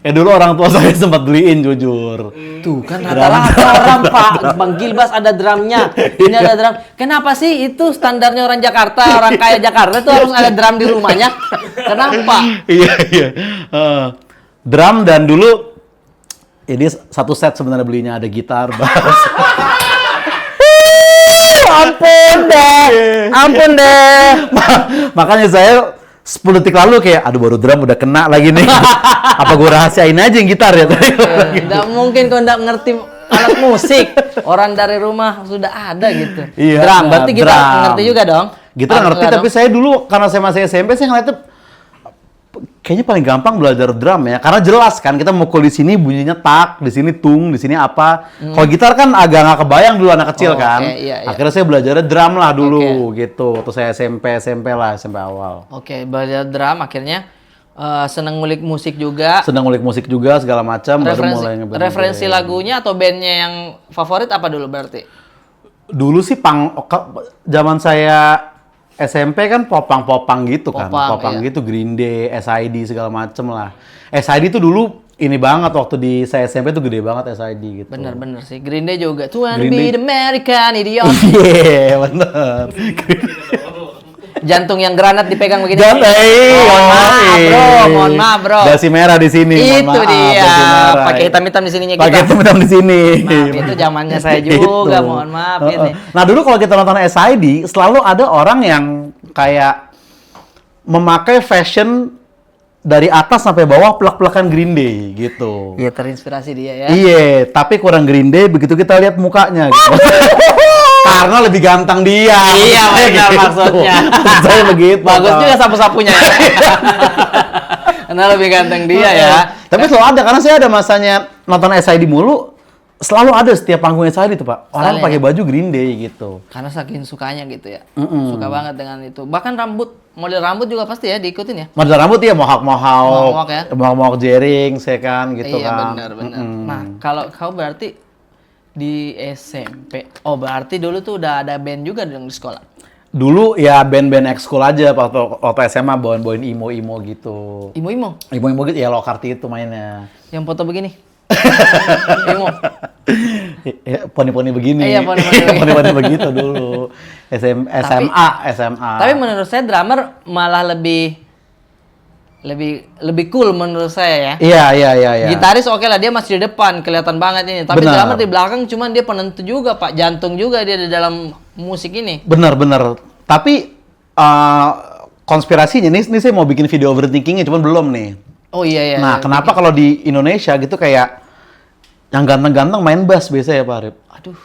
Ya dulu orang tua saya sempat beliin jujur. Tuh kan rata-rata orang Pak, Bang Gilbas ada drumnya, ini ada drum. Kenapa sih itu standarnya orang Jakarta, orang kaya Jakarta tuh harus ada drum di rumahnya? Kenapa? Iya. Drum dan dulu ini satu set sebenarnya belinya ada gitar, bass. Ampun deh. Makanya saya 10 detik lalu kayak, aduh baru drum udah kena lagi nih. Apa gue rahasiain aja yang gitar ya? Nggak mungkin kau nggak ngerti alat musik. Orang dari rumah sudah ada gitu. Iya, Drum, berarti kita drum. ngerti juga dong. Gitar ngerti, tapi saya dulu karena saya masih SMP saya ngeliatnya kayaknya paling gampang belajar drum ya, karena jelas kan kita mukul di sini bunyinya tak, di sini tung, di sini apa. Kalau gitar kan agak nggak kebayang dulu anak kecil Oh, kan. oke, iya. Akhirnya saya belajarnya drum lah dulu gitu. Terus saya SMP awal. Oke, belajar drum akhirnya seneng ngulik musik juga. Sedang ngulik musik juga segala macam, baru mulai ngeband. Referensi lagunya atau bandnya yang favorit apa dulu berarti? Dulu sih zaman saya SMP kan popang gitu kan. Popang, iya. Gitu, Green Day, SID segala macem lah. SID tuh dulu ini banget waktu di saya SMP tuh gede banget SID gitu. Bener sih. Green Day juga. To wanna Green be Day. the American idiot. Iya, bener. Jantung yang granat dipegang begini. Mohon maaf, bro. Dasi merah di sini. mohon Itu maaf, dia. dasi merah. Pakai hitam-hitam di sininya kita. Pakai hitam di sini. Maaf, itu zamannya saya juga, mohon maaf ini. Nah, dulu kalau kita nonton SID, selalu ada orang yang kayak memakai fashion dari atas sampai bawah plek-plekan Green Day gitu. Iya, terinspirasi dia ya. Iya, tapi kurang Green Day begitu kita lihat mukanya gitu. Karena lebih ganteng dia. Iya, Maksud saya benar gitu. maksudnya. Maksud saya begitu. Bagus Pak. juga sapu-sapunya ya. Karena lebih ganteng dia ya. Tapi selalu ada, karena saya ada masanya nonton SID mulu, selalu ada setiap panggungnya Sadi tuh Pak. Orang Selalu pakai baju Green Day gitu. Karena saking sukanya gitu ya. Suka banget dengan itu. Bahkan model rambut juga pasti ya diikutin ya. Model rambut ya Mohawk ya. mohawk jering, saya kan gitu Iya kan. benar. Nah, kalau kau berarti di SMP. Oh, berarti dulu tuh udah ada band juga dong di sekolah. Dulu ya band-band ekskul aja waktu SMA bawain imo gitu. Imo-imo Imo gitu ya Lokarti itu mainnya. yang foto begini. Imo. Ya, poni-poni begini. Iya, poni-poni begini. Poni-poni begitu dulu. SMA. Tapi menurut saya drummer malah lebih cool menurut saya ya. Iya. Gitaris oke lah, dia masih di depan, kelihatan banget ini. Tapi Benar. drummer di belakang, cuman dia penentu juga, Pak. Jantung juga dia di dalam musik ini. Bener. Tapi konspirasinya ini saya mau bikin video overthinkingnya, cuman belum nih. Oh iya. Nah, kenapa kalau di Indonesia gitu kayak yang ganteng-ganteng main bass biasa ya Pak Arif? Aduh.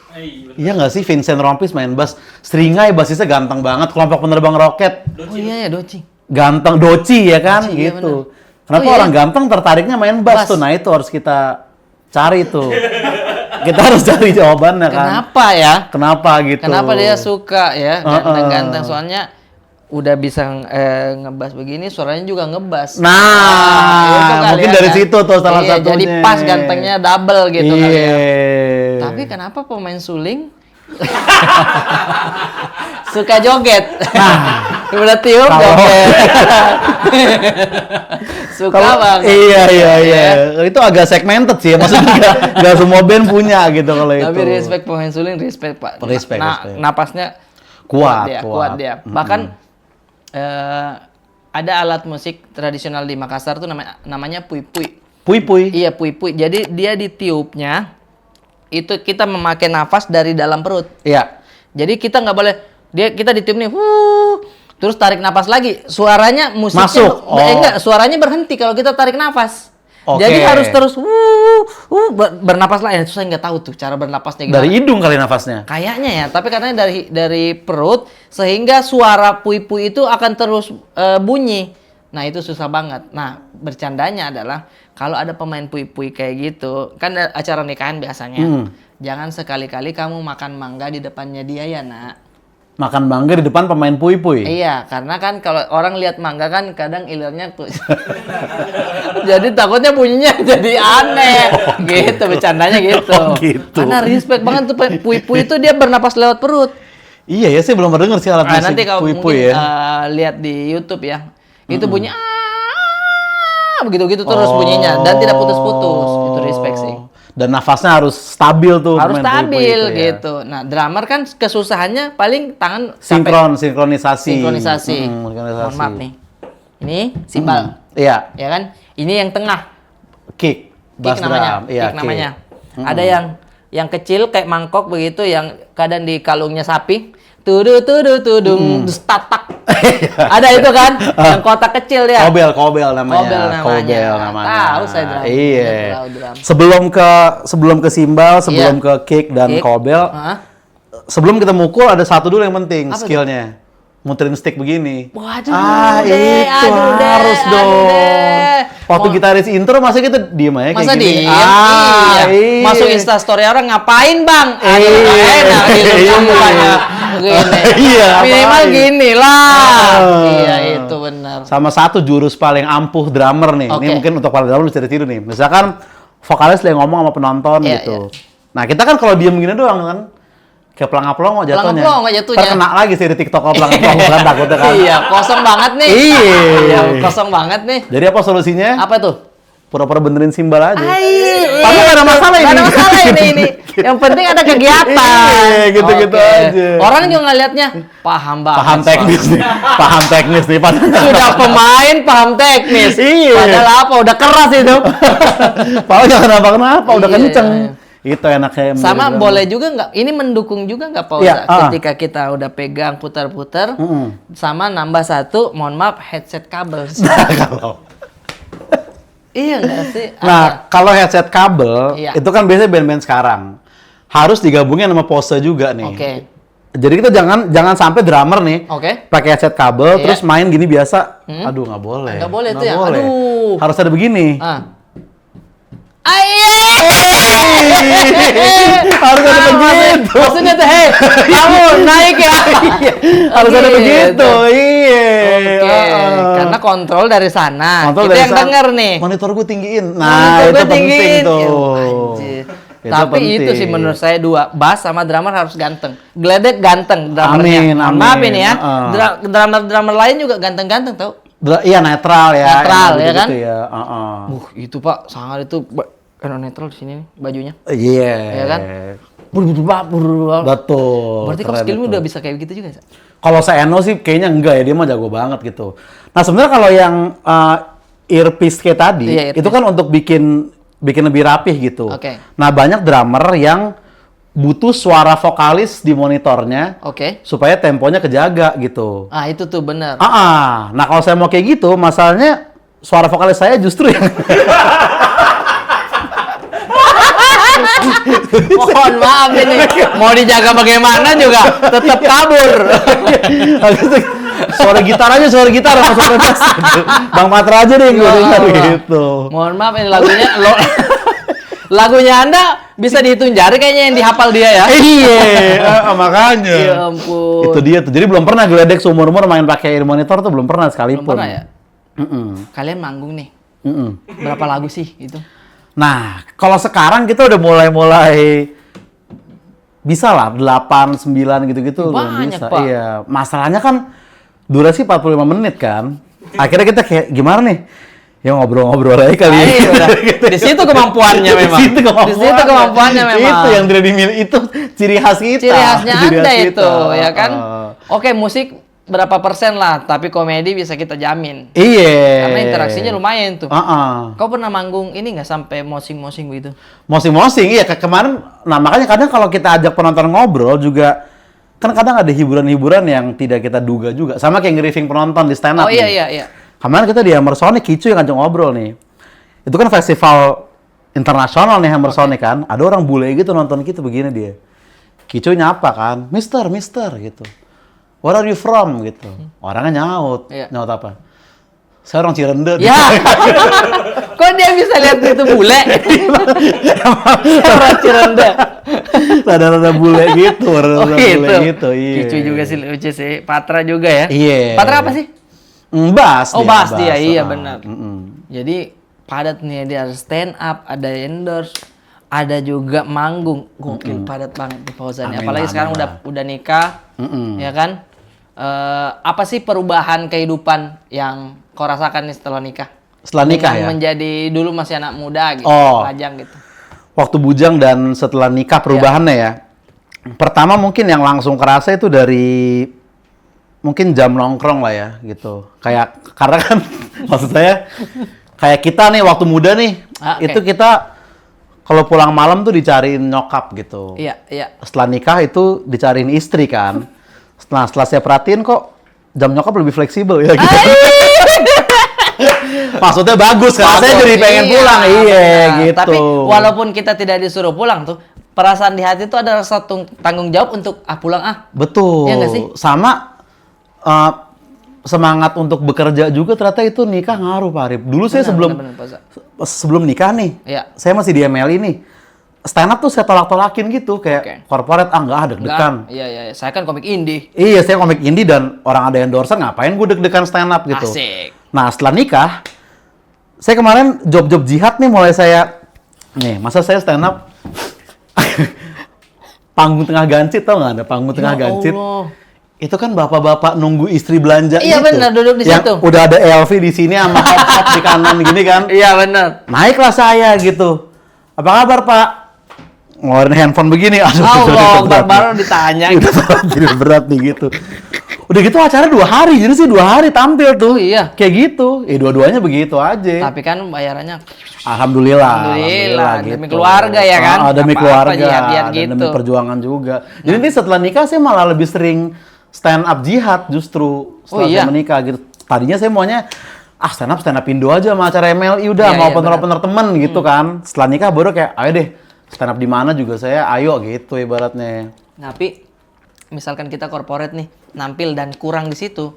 Iya nggak sih, Vincent Rompis main bass, Seringai bassisnya ganteng banget, kelompok penerbang roket Oh iya ya, Doci. ganteng, Doci ya kan, Doci, iya gitu. bener. Kenapa Oh, iya. orang ganteng tertariknya main bass Bass. tuh? Nah itu harus kita cari tuh. Kita harus cari jawabannya kan. Kenapa ya? Kenapa gitu? Kenapa dia suka ya ganteng-ganteng? Uh-uh. Soalnya udah bisa ngebas begini, suaranya juga ngebas. Nah, itu kali mungkin ya, dari kan? situ tuh salah Iya, satunya. jadi pas gantengnya double gitu kali ya. Iya. Tapi kenapa pemain suling suka joget? Udah tiup Kalau- joget. Suka banget. Iya. Itu agak segmented sih ya. Maksudnya nggak semua band punya gitu kalau itu. Tapi respect pemain suling, respect Pak. Respect. Napasnya Kuat. kuat dia. Bahkan ada alat musik tradisional di Makassar tuh namanya pui-pui. Pui. Iya, pui-pui. Jadi dia di tiupnya itu kita memakai nafas dari dalam perut. Iya. Jadi kita nggak boleh kita ditiup nih, terus tarik napas lagi. Suaranya musiknya Masuk. enggak, suaranya berhenti kalau kita tarik nafas. Oke. Jadi harus terus bernapas lah. Itu saya nggak tahu tuh cara bernapasnya gimana. Dari hidung kali nafasnya. Kayaknya ya, tapi katanya dari perut sehingga suara pui-pui itu akan terus bunyi. Nah, itu susah banget. Nah, bercandanya adalah kalau ada pemain pui-pui kayak gitu, kan acara nikahan biasanya. Jangan sekali-kali kamu makan mangga di depannya dia ya, Nak. Makan mangga di depan pemain pui. Iya, karena kan kalau orang lihat mangga kan kadang ilirnya jadi takutnya bunyinya jadi aneh. Gitu, bercandanya gitu. Oh, gitu. Karena respect banget tuh pui-pui itu dia bernapas lewat perut. Iya ya, saya belum pernah dengar sih alat musik Nanti kalau pui mungkin ya. lihat di YouTube ya, itu bunyi begitu-gitu terus bunyinya dan tidak putus-putus. Itu respect sih. Dan nafasnya harus stabil tuh. Harus pemain pui-pui stabil itu, ya. gitu. Nah, drummer kan kesusahannya paling tangan Sinkronisasi. sinkronisasi. Sinkronisasi. Mohon maaf nih. Ini simbal. Iya, Ya kan? Ini yang tengah. kick, bass Kick namanya. drum. Iya, Kick namanya. Ada yang kecil kayak mangkok begitu yang kadang di kalungnya sapi. Tudung, tatak. Ada itu kan? Yang kotak kecil ya. Kobel namanya. Kobel namanya. Tahu saya drum. Iya. Saya tahu drum. Sebelum ke simbal, sebelum Iya. ke kick dan Kick. kobel, Hah? sebelum kita mukul ada satu dulu yang penting Apa tuh? skillnya. Muterin stick begini. Waduh, itu aduh deh, harus aduh dong. deh. Waktu gitaris intro masa kita diem aja kayak Masa gini. diem? Iya. Masuk iya. Instastory orang ngapain bang? Aduh, Iya. enak gitu mukanya gini. Iya, Minimal ngapain? gini lah. Ah. Iya itu benar. Sama satu jurus paling ampuh drummer nih. Ini Oke. mungkin untuk para drummer bisa ditiru nih. Misalkan vokalis lagi ngomong sama penonton Iya, gitu. Nah kita kan kalau diem gini doang kan, kayak pelangap-pelongo jatuhnya. Pelangap-pelongo jatuhnya. Terkena lagi sih di TikTok kalau pelangap-pelongo kan takutnya kan. Iya, kosong banget nih. Iya. Kosong banget nih. Jadi apa solusinya? Apa tuh? Pura-pura benerin simbal aja. Padahal nggak ada masalah ini. Nggak ada masalah ini. Yang penting ada kegiatan. Iya, gitu-gitu Oke. aja. Orang juga ngeliatnya paham banget. Paham teknis nih. Paham teknis nih. Sudah pemain paham teknis. Iya. Padahal apa? Udah keras itu. Padahal jangan kenapa-kenapa, udah Iya, kenceng. iya. Itu enaknya. Sama menurut boleh juga nggak? Ini mendukung juga nggak Pak Iya, Uza? Ketika kita udah pegang putar-putar, sama nambah satu, mohon maaf, headset kabel. Nah, kalau Iya nggak sih? Nah, kalau headset kabel, Iya. itu kan biasanya band-band sekarang. Harus digabungin sama pose juga nih. Oke. Jadi kita jangan sampai drummer nih Oke. pakai headset kabel Iya. terus main gini biasa. Aduh, nggak boleh. Nggak boleh tuh ya? Aduh. Harus ada begini. Ah. Harus ada begitu. Maksudnya tuh, hei, kamu naik ya. Harus ada Gitu. begitu. Iya. Oke, karena kontrol dari sana. Kontrol Kita dari yang sana. denger nih. Monitor gue tinggiin. Monitor Nah, gua itu penting tinggiin. tuh. Ya, anjir. Itu Tapi itu penting. sih menurut saya dua, bass sama drummer harus ganteng. Geledek ganteng drummernya. Amin, Mohon Maaf amin. ini ya. Heeh. Drummer lain juga ganteng-ganteng tau. Iya netral ya. Netral, yang ya kan? gitu-gitu ya. Heeh. Itu Pak, sangat itu karena netral di sini nih bajunya. Iya. Ya kan? Betul. Berarti kau keren skillmu itu. udah bisa kayak gitu juga, Sa? Kalau Eno sih kayaknya enggak ya, dia mah jago banget gitu. Nah sebenarnya kalau yang earpiece kayak tadi, Iya, earpiece. itu kan untuk bikin lebih rapih gitu. Oke. Nah banyak drummer yang butuh suara vokalis di monitornya Oke. supaya temponya kejaga gitu. Ah, itu tuh bener. Nah kalau saya mau kayak gitu, masalahnya suara vokalis saya justru yang Mohon maaf ini. Mau dijaga bagaimana juga tetap kabur. suara gitar sama suara bass gitu. Bang Patra aja deh yang gue Ya dengar Allah. gitu. Mohon maaf ini lagunya lagunya Anda bisa dihitung jari kayaknya yang dihafal dia ya. Iya, makanya. Ya ampun. Itu dia tuh. Jadi belum pernah geledek seumur-umur main pakai ear monitor tuh belum pernah sekalipun. Belum pernah ya? Mm-mm. Kalian manggung nih. Mm-mm. Berapa lagu sih gitu? Nah, kalau sekarang kita udah mulai bisa lah 8, 9 gitu-gitu udah Banyak, bisa. Pak. Iya, masalahnya kan durasi 45 menit kan. Akhirnya kita kayak gimana nih? Ya ngobrol-ngobrol aja kali ya. Iya, udah. Di situ kemampuannya memang. Di situ kemampuannya memang. Itu yang tidak dimiliki, itu ciri khas kita. Ciri khasnya Ciri Anda khas itu, kita. ya kan? Heeh. Oke, musik berapa persen lah, tapi komedi bisa kita jamin. Iya. Karena interaksinya lumayan tuh. Heeh. Kau pernah manggung ini nggak sampai mosing-mosing begitu? Mosing-mosing, iya kemarin. Nah makanya kadang kalau kita ajak penonton ngobrol juga, kan kadang ada hiburan-hiburan yang tidak kita duga juga. Sama kayak nge-riffing penonton di stand up Oh iya nih. iya. Kemarin kita di Hammersonic, Kicu yang ngajak ngobrol nih. Itu kan festival internasional nih Hammersonic kan. Ada orang bule gitu nonton kita begini dia. Kicu nyapa kan, Mister gitu. Where are you from gitu. Orangnya nyaut. Iya. Nyaut apa? Saya orang Cirende. Ya. Kok dia bisa lihat itu bule? Orang Cirende. Rada-rada bule gitu, rada-rada Oh bule gitu. gitu. Iya. Kicu juga sih lucu sih. Patra juga ya. Iya. Patra apa sih? Bass Oh, bass dia. Iya, Ah, benar. mm-mm. Jadi padat nih, dia ada stand up, ada endorse, ada juga manggung. Gokil, padat banget di Fauzan. Amin, Apalagi amin sekarang lah. udah nikah, ya kan? Apa sih perubahan kehidupan yang kau rasakan nih setelah nikah? Setelah nikah Dengan ya? menjadi dulu masih anak muda gitu, Oh. lajang gitu. Waktu bujang dan setelah nikah perubahannya ya. Pertama mungkin yang langsung kerasa itu dari mungkin jam nongkrong lah ya gitu. Kayak karena kan maksud saya kayak kita nih waktu muda nih, Ah, oke. itu kita kalau pulang malam tuh dicariin nyokap gitu. Iya, iya. Setelah nikah itu dicariin istri kan. Setelah saya perhatiin kok jam nyokap lebih fleksibel ya gitu. Maksudnya bagus kan, saya jadi pengen pulang, iya benar. gitu. Tapi walaupun kita tidak disuruh pulang tuh, perasaan di hati tuh ada rasa tanggung jawab untuk pulang Betul. Iya nggak sih? Sama semangat untuk bekerja juga ternyata itu nikah ngaruh Pak Arif. Dulu saya Benar, Pak Za. sebelum nikah nih, Iya. saya masih di MLI nih. Stand up tuh saya tolak-tolakin gitu kayak Oke. corporate nggak ada deg-degan. Iya, iya, iya. Saya kan komik indie. Iya, saya komik indie dan orang ada endorser ngapain gue deg-degan stand up gitu. Asik. Nah, setelah nikah, saya kemarin job-job jihad nih mulai saya nih, masa saya stand up panggung tengah gancit tau nggak ada panggung tengah Ya gancit? Allah. Itu kan bapak-bapak nunggu istri belanja Iya, gitu. benar, duduk di Yang situ. udah ada LV di sini sama hot di kanan gini kan. Iya, benar. Naiklah saya gitu. Apa kabar, Pak? Ngeluarin handphone begini. Aduh, Allah, berat nih. baru ditanya. Udah jadi berat nih gitu. Udah gitu acara 2 hari, jadi sih 2 hari tampil tuh. Oh, iya. Kayak gitu. Dua-duanya begitu aja. Tapi kan bayarannya Alhamdulillah. Alhamdulillah, demi gitu. keluarga ya kan? Demi Apa-apa keluarga. jihad-jihad dan gitu. Demi perjuangan juga. Jadi nanti setelah nikah saya malah lebih sering stand up jihad justru setelah iya? saya menikah gitu. Tadinya saya maunya stand up Indo aja sama acara MLI udah Iya, mau iya, opener temen gitu kan. Setelah nikah baru kayak ayo deh stand up di mana juga saya ayo gitu ibaratnya. Tapi misalkan kita corporate nih, nampil dan kurang di situ,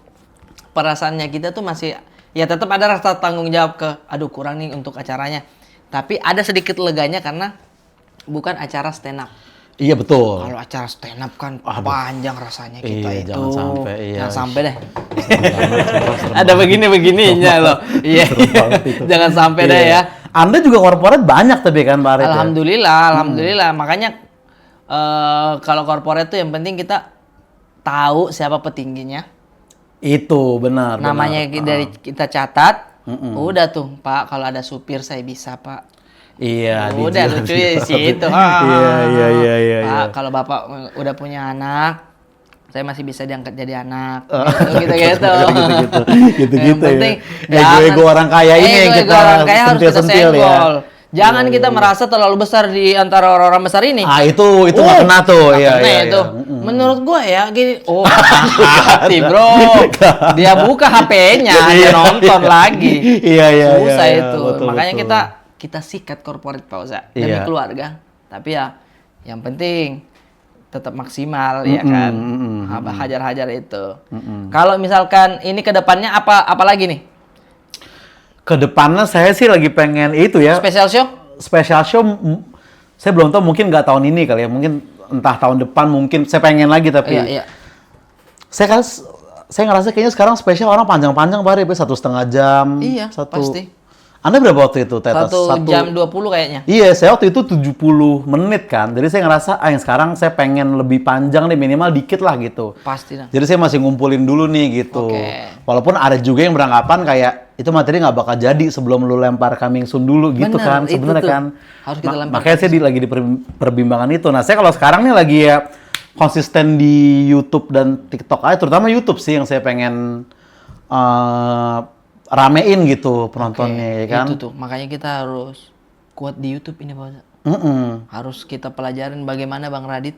perasaannya kita tuh masih ya tetap ada rasa tanggung jawab ke aduh kurang nih untuk acaranya. Tapi ada sedikit leganya karena bukan acara stand up. Iya betul. Kalau acara stand up kan panjang rasanya kita Iya, itu. jangan sampai, iya. Jangan sampai deh. Serem Ada begini-begininya loh. Iya. banget itu. Jangan sampai deh Iya. ya. Anda juga corporate banyak tapi kan Pak Arif ya? Alhamdulillah. Makanya kalau corporate tuh yang penting kita tahu siapa petingginya. Itu benar. Namanya benar. dari kita catat. Udah tuh, Pak, kalau ada supir saya bisa, Pak. Iya. Udah dijual- lucu ya dijual. sih itu. Iya. Pak, kalau Bapak udah punya anak, saya masih bisa diangkat jadi anak. Gitu. Gitu Yang penting ego orang kaya ini yang ego kita orang kaya harus kita sentil-sentil ya. senggol. Jangan kita merasa terlalu besar di antara orang-orang besar ini. Ah itu nggak kena tuh. Iya, Karena iya, itu, iya. menurut gue ya gini, hati bro, dia buka HP-nya, dia nonton lagi. Iya. Susah iya, itu. betul, Makanya betul. kita sikat corporate pausa demi Iya. keluarga. Tapi ya yang penting tetap maksimal ya kan. Hajar-hajar itu. Kalau misalkan ini ke depannya apa lagi nih? Kedepannya saya sih lagi pengen itu ya. Special show? Saya belum tahu, mungkin nggak tahun ini kali ya, mungkin entah tahun depan, mungkin saya pengen lagi tapi Iya. saya ngerasa kayaknya sekarang spesial orang panjang-panjang Pak Arif, 1,5 jam. Iya, pasti. Anda berapa waktu itu, Tetas? 1 jam 20 kayaknya. Iya, saya waktu itu 70 menit kan. Jadi saya ngerasa, yang sekarang saya pengen lebih panjang deh, minimal dikit lah gitu. Pasti lah. Jadi saya masih ngumpulin dulu nih gitu. Oke. Walaupun ada juga yang beranggapan kayak itu materi nggak bakal jadi sebelum lu lempar coming soon dulu gitu Bener, kan. itu Sebenarnya tuh. kan. Harus kita lempar Makanya saya lagi di perbimbangan itu. Nah, saya kalau sekarang nih lagi ya konsisten di YouTube dan TikTok aja, terutama YouTube sih yang saya pengen ramein gitu penontonnya ya kan. Itu tuh, makanya kita harus kuat di YouTube ini Pak. Harus kita pelajarin bagaimana Bang Radit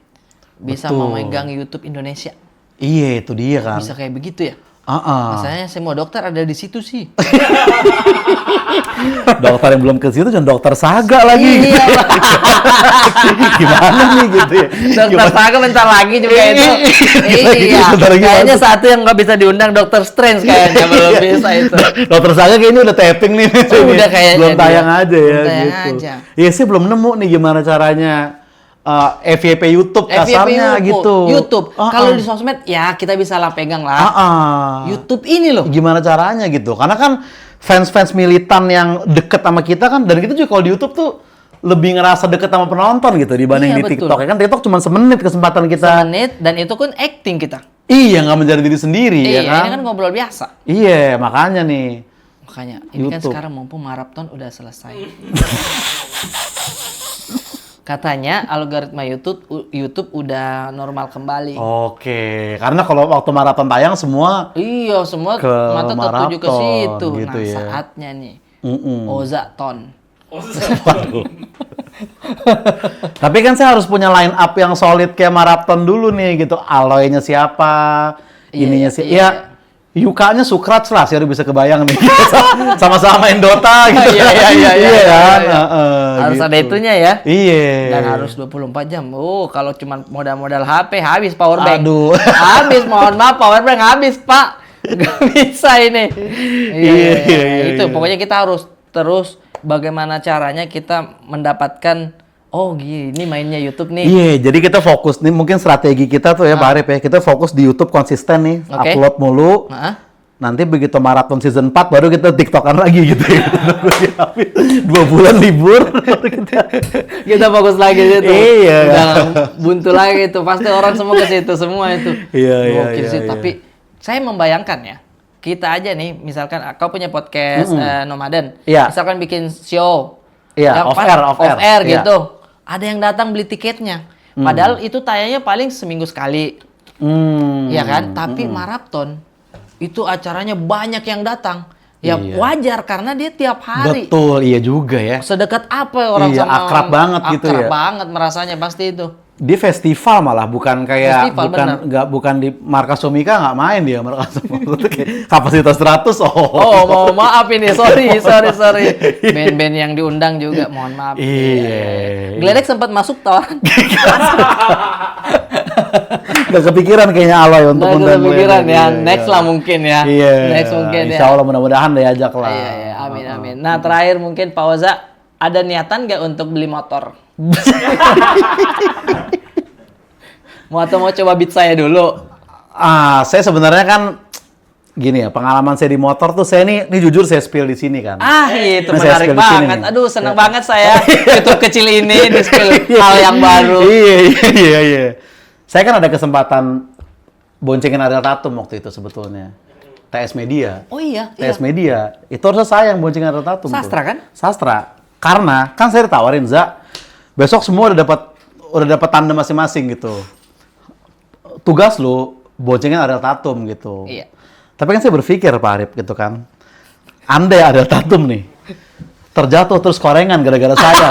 bisa Betul. memegang YouTube Indonesia. Iya, itu dia kan. Bisa kayak begitu ya? Ah. Masalahnya semua dokter ada di situ sih. Dokter yang belum ke situ dan dokter Saga lagi. Iya, Pak. Gimana nih gitu ya? Dokter Saga bentar lagi juga itu. Iya. Bentar lagi Kayaknya masuk. satu yang nggak bisa diundang Dokter Strange kayaknya belum bisa itu. Dokter Saga kayaknya udah tapping nih. Udah kayaknya belum dia. tayang aja ya Belum tayang gitu. aja. Iya sih belum nemu nih gimana caranya FYP YouTube kasarnya gitu. YouTube. Kalau di sosmed ya kita bisa lah pegang lah. YouTube ini loh. Gimana caranya gitu? Karena kan fans-fans militan yang deket sama kita kan, dan kita juga kalau di YouTube tuh lebih ngerasa deket sama penonton gitu dibanding Iya, di betul. TikTok. Ya kan TikTok cuma semenit kesempatan kita. Semenit dan itu kan acting kita. Iya, nggak menjadi diri sendiri ya kan? Ini kan ngobrol biasa. Iya, makanya nih. Makanya ini kan YouTube. sekarang mumpung maraton udah selesai. Katanya algoritma YouTube udah normal kembali. Oke, karena kalau waktu maraton tayang semua Iya, semua Ke mata tertuju ke maraton, situ. gitu Nah, ya. saatnya nih. Mm-mm. Ozaton. Tapi kan saya harus punya line up yang solid kayak maraton dulu nih gitu. Aloy-nya siapa? Ininya sih. iya. Ya, Yukanya Sukrats lah, saya udah bisa kebayang nih. Sama-sama main Dota gitu. Iya, kan? iya. Harus Gitu. ada itunya ya. Iya. Dan harus 24 jam. Kalau cuma modal-modal HP habis power bank. Aduh. Habis, mohon maaf power bank habis, Pak. Gak bisa ini. Iya. Itu pokoknya kita harus terus bagaimana caranya kita mendapatkan gini mainnya YouTube nih. Iya, jadi kita fokus nih, mungkin strategi kita tuh ya Pak Arif ya, kita fokus di YouTube konsisten nih, Oke. upload mulu. Heeh. Nanti begitu maraton season 4 baru kita TikTokan lagi gitu ya. 2 bulan libur. Kita fokus lagi situ. Iya. Udah buntu lagi itu. Pasti orang semua ke situ semua itu. Iya. Gokil sih. Tapi saya membayangkan ya, kita aja nih, misalkan kau punya podcast Nomaden, Iya. misalkan bikin show, Iya, yang off pas- air. Iya. gitu. Ada yang datang beli tiketnya. Padahal itu tayangnya paling seminggu sekali, ya kan? Tapi maraton itu acaranya banyak yang datang. Ya Iya. wajar karena dia tiap hari. Betul, iya juga ya. Sedekat apa orang Iya, sama akrab banget gitu ya. Akrab banget merasanya pasti itu. Di festival malah bukan kayak Festival, benar. bukan di Markas Somika nggak main dia Markas Somika tuh kayak kapasitas 100. Oh, mau maaf ini, sorry. Band-band yang diundang juga, mohon maaf. Iya. Gledek sempat masuk tawaran. Gak kepikiran kayaknya Aloy untuk Nggak undang kepikiran Gledek. ya, Iya, next iya. lah mungkin ya. Iya. Next mungkin ya. Insya Allah mudah-mudahan diajak lah. Iya, amin. Nah, terakhir mungkin Pak Oza, ada niatan nggak untuk beli motor? Mau coba Beat saya dulu? Saya sebenarnya kan gini ya, pengalaman saya di motor tuh saya ini jujur saya spill di sini kan. Itu Nah, saya menarik spill di sini banget. nih. Aduh, senang banget saya YouTube kecil ini di spill hal yang baru. Iya. Saya kan ada kesempatan boncengin Ariel Tatum waktu itu sebetulnya. TS Media. Oh iya. TS Media. Itu harusnya saya yang boncengin Ariel Tatum. Sastra tuh. kan? Sastra. Karena kan saya ditawarin, besok semua udah dapat tanda masing-masing gitu. Tugas lu boncengin Ariel Tatum gitu. Iya. Tapi kan saya berpikir Pak Arif gitu kan. Andai Ariel Tatum nih terjatuh terus korengan gara-gara saya.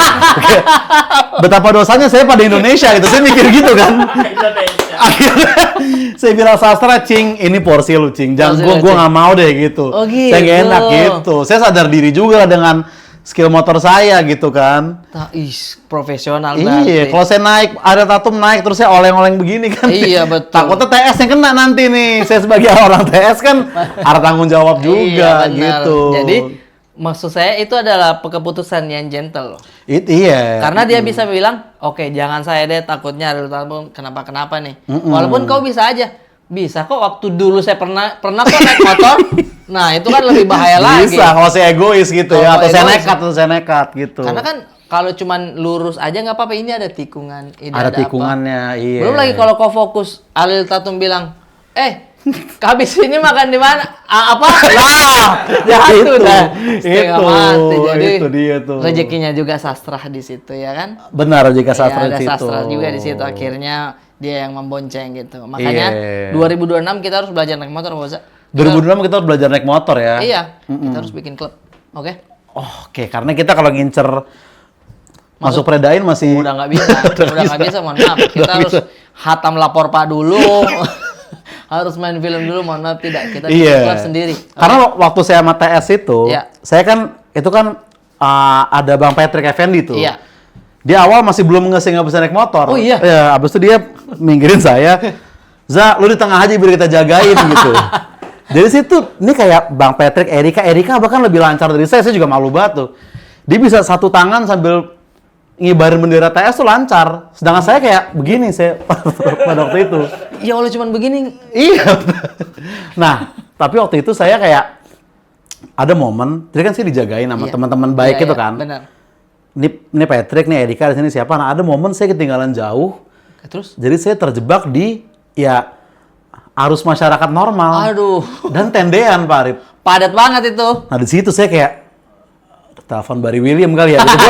Betapa dosanya saya pada Indonesia gitu. Saya mikir gitu kan. Indonesia. Akhirnya saya bilang Sastra, Cing, ini porsi lu, Cing. Jangan, Porsi lu, gua Cing. nggak mau deh gitu. Oh, gitu. Saya nggak enak gitu. Saya sadar diri juga dengan skill motor saya gitu kan. Profesional Iya, berarti. kalau saya naik, Ariel Tatum naik terus saya oleng-oleng begini kan. Iya, betul. Takutnya TS yang kena nanti nih. Saya sebagai orang TS kan ada tanggung jawab juga Iya, benar. gitu. Jadi maksud saya itu adalah keputusan yang gentle loh. Iya. Karena dia bisa bilang, oke jangan saya deh, takutnya ada kenapa-kenapa nih. Walaupun kau bisa aja. Bisa kok, waktu dulu saya pernah kok naik motor. Nah itu kan lebih bahaya lagi. Bisa kalau saya egois gitu ya, Kalau atau saya egois. nekat gitu. Karena kan kalau cuman lurus aja nggak apa-apa, ini ada tikungan. Ini ada apa. tikungannya, iya. Belum lagi kalau kau fokus, Ariel Tatum bilang, habis ini makan di mana? Apa? Lah, jatuh dah. Setengah mati. Jadi itu dia tuh. rezekinya juga sastra di situ ya kan? Benar jika Ya, sastra ada di situ. sastra juga di situ. Akhirnya dia yang membonceng gitu. Makanya Iya. 2026 kita harus belajar naik motor, Bosa. 2006 kita harus belajar naik motor ya. Iya, kita harus bikin klub. Oke? Oke, karena kita kalau ngincer masuk Predain masih Udah nggak bisa, udah nggak bisa, mohon maaf. Kita harus hatam lapor Pak dulu. Harus main film dulu, mohon maaf tidak. Kita bikin Iya. klub sendiri. Karena waktu saya sama TS itu, Iya. saya kan itu kan ada Bang Patrick Effendi tuh. Iya. Dia awal masih belum nggak bisa naik motor. Oh, iya? Ya, abis itu dia minggirin saya. Lu di tengah aja biar kita jagain gitu. Jadi situ, ini kayak Bang Patrick, Erika bahkan lebih lancar dari saya juga malu banget tuh. Dia bisa satu tangan sambil ngibarin bendera TS tuh lancar. Sedangkan saya kayak begini saya pada waktu itu. Ya Allah cuman begini. Iya. Nah, tapi waktu itu saya kayak ada momen, jadi kan saya dijagain sama Iya. teman-teman baik Iya, itu iya, kan. Benar. Ini Patrick, nih Erika di sini siapa? Nah, ada momen saya ketinggalan jauh. Terus? Jadi saya terjebak di ya arus masyarakat normal. Aduh, Dan tendean, Pak Arif. padat banget itu. Nah, di situ saya kayak telepon Barry William kali ya. Gitu.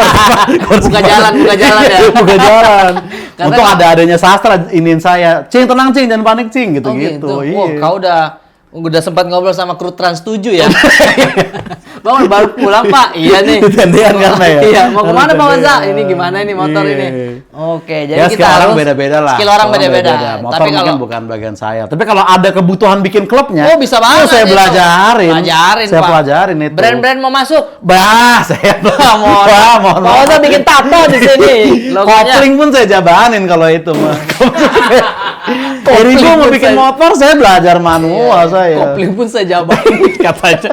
Gua harus Buka jalan ya. Buka jalan. Karena Untung kan- ada adanya sastra iniin saya. Cing, tenang Cing, jangan panik Cing, gitu-gitu. Oh, gitu. Iya. Wah, kau udah sempat ngobrol sama kru Trans 7 ya? Bang, baru pulang Pak. Iya nih. Tendean karena ya. Iya, mau kemana Pak Tendean. Waza? Ini gimana nih motor Iya. ini? Oke, jadi Ya, kita skill orang harus beda-beda lah. Skill orang beda-beda. Motor Tapi mungkin kalau bukan bagian saya. Tapi kalau ada kebutuhan bikin klubnya, Oh, bisa banget saya itu. pelajarin. Pelajarin, Saya Pak. pelajarin itu. Brand-brand mau masuk. Bah, saya Mohon. Wah, mohon Pak Waza maaf. bikin tato di sini. Logonya. Kopling pun saya jabanin kalau itu mah. Kopling Erigo mau pun bikin saya- motor, saya belajar manual saya. Kopling pun saya jabarin katanya.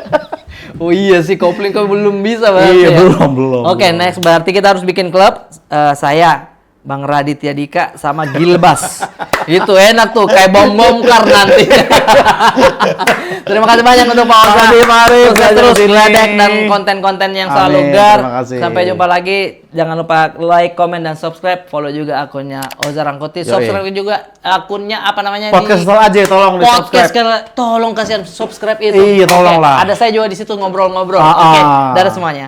Oh iya sih, kopling kau belum bisa berarti Iya, ya? belum. Oke, next berarti kita harus bikin klub. Saya, Bang Raditya Dika sama Gilbas. Itu enak tuh, kayak bom-bom-kar nanti. Terima kasih banyak untuk Pak Oza. Makasih, mari, Sukses belajar terus sini. Ledek dan konten-konten yang selalu Amin, gar. terima kasih. Sampai jumpa lagi. Jangan lupa like, komen, dan subscribe. Follow juga akunnya Oza Rangkuti. Yoi. Subscribe juga akunnya apa namanya? Podcast setelah aja tolong di Podcast subscribe. tolong kasihan subscribe itu. Iya, tolong Oke, lah. ada saya juga di situ ngobrol-ngobrol. Ah, Oke, ah. dadah semuanya.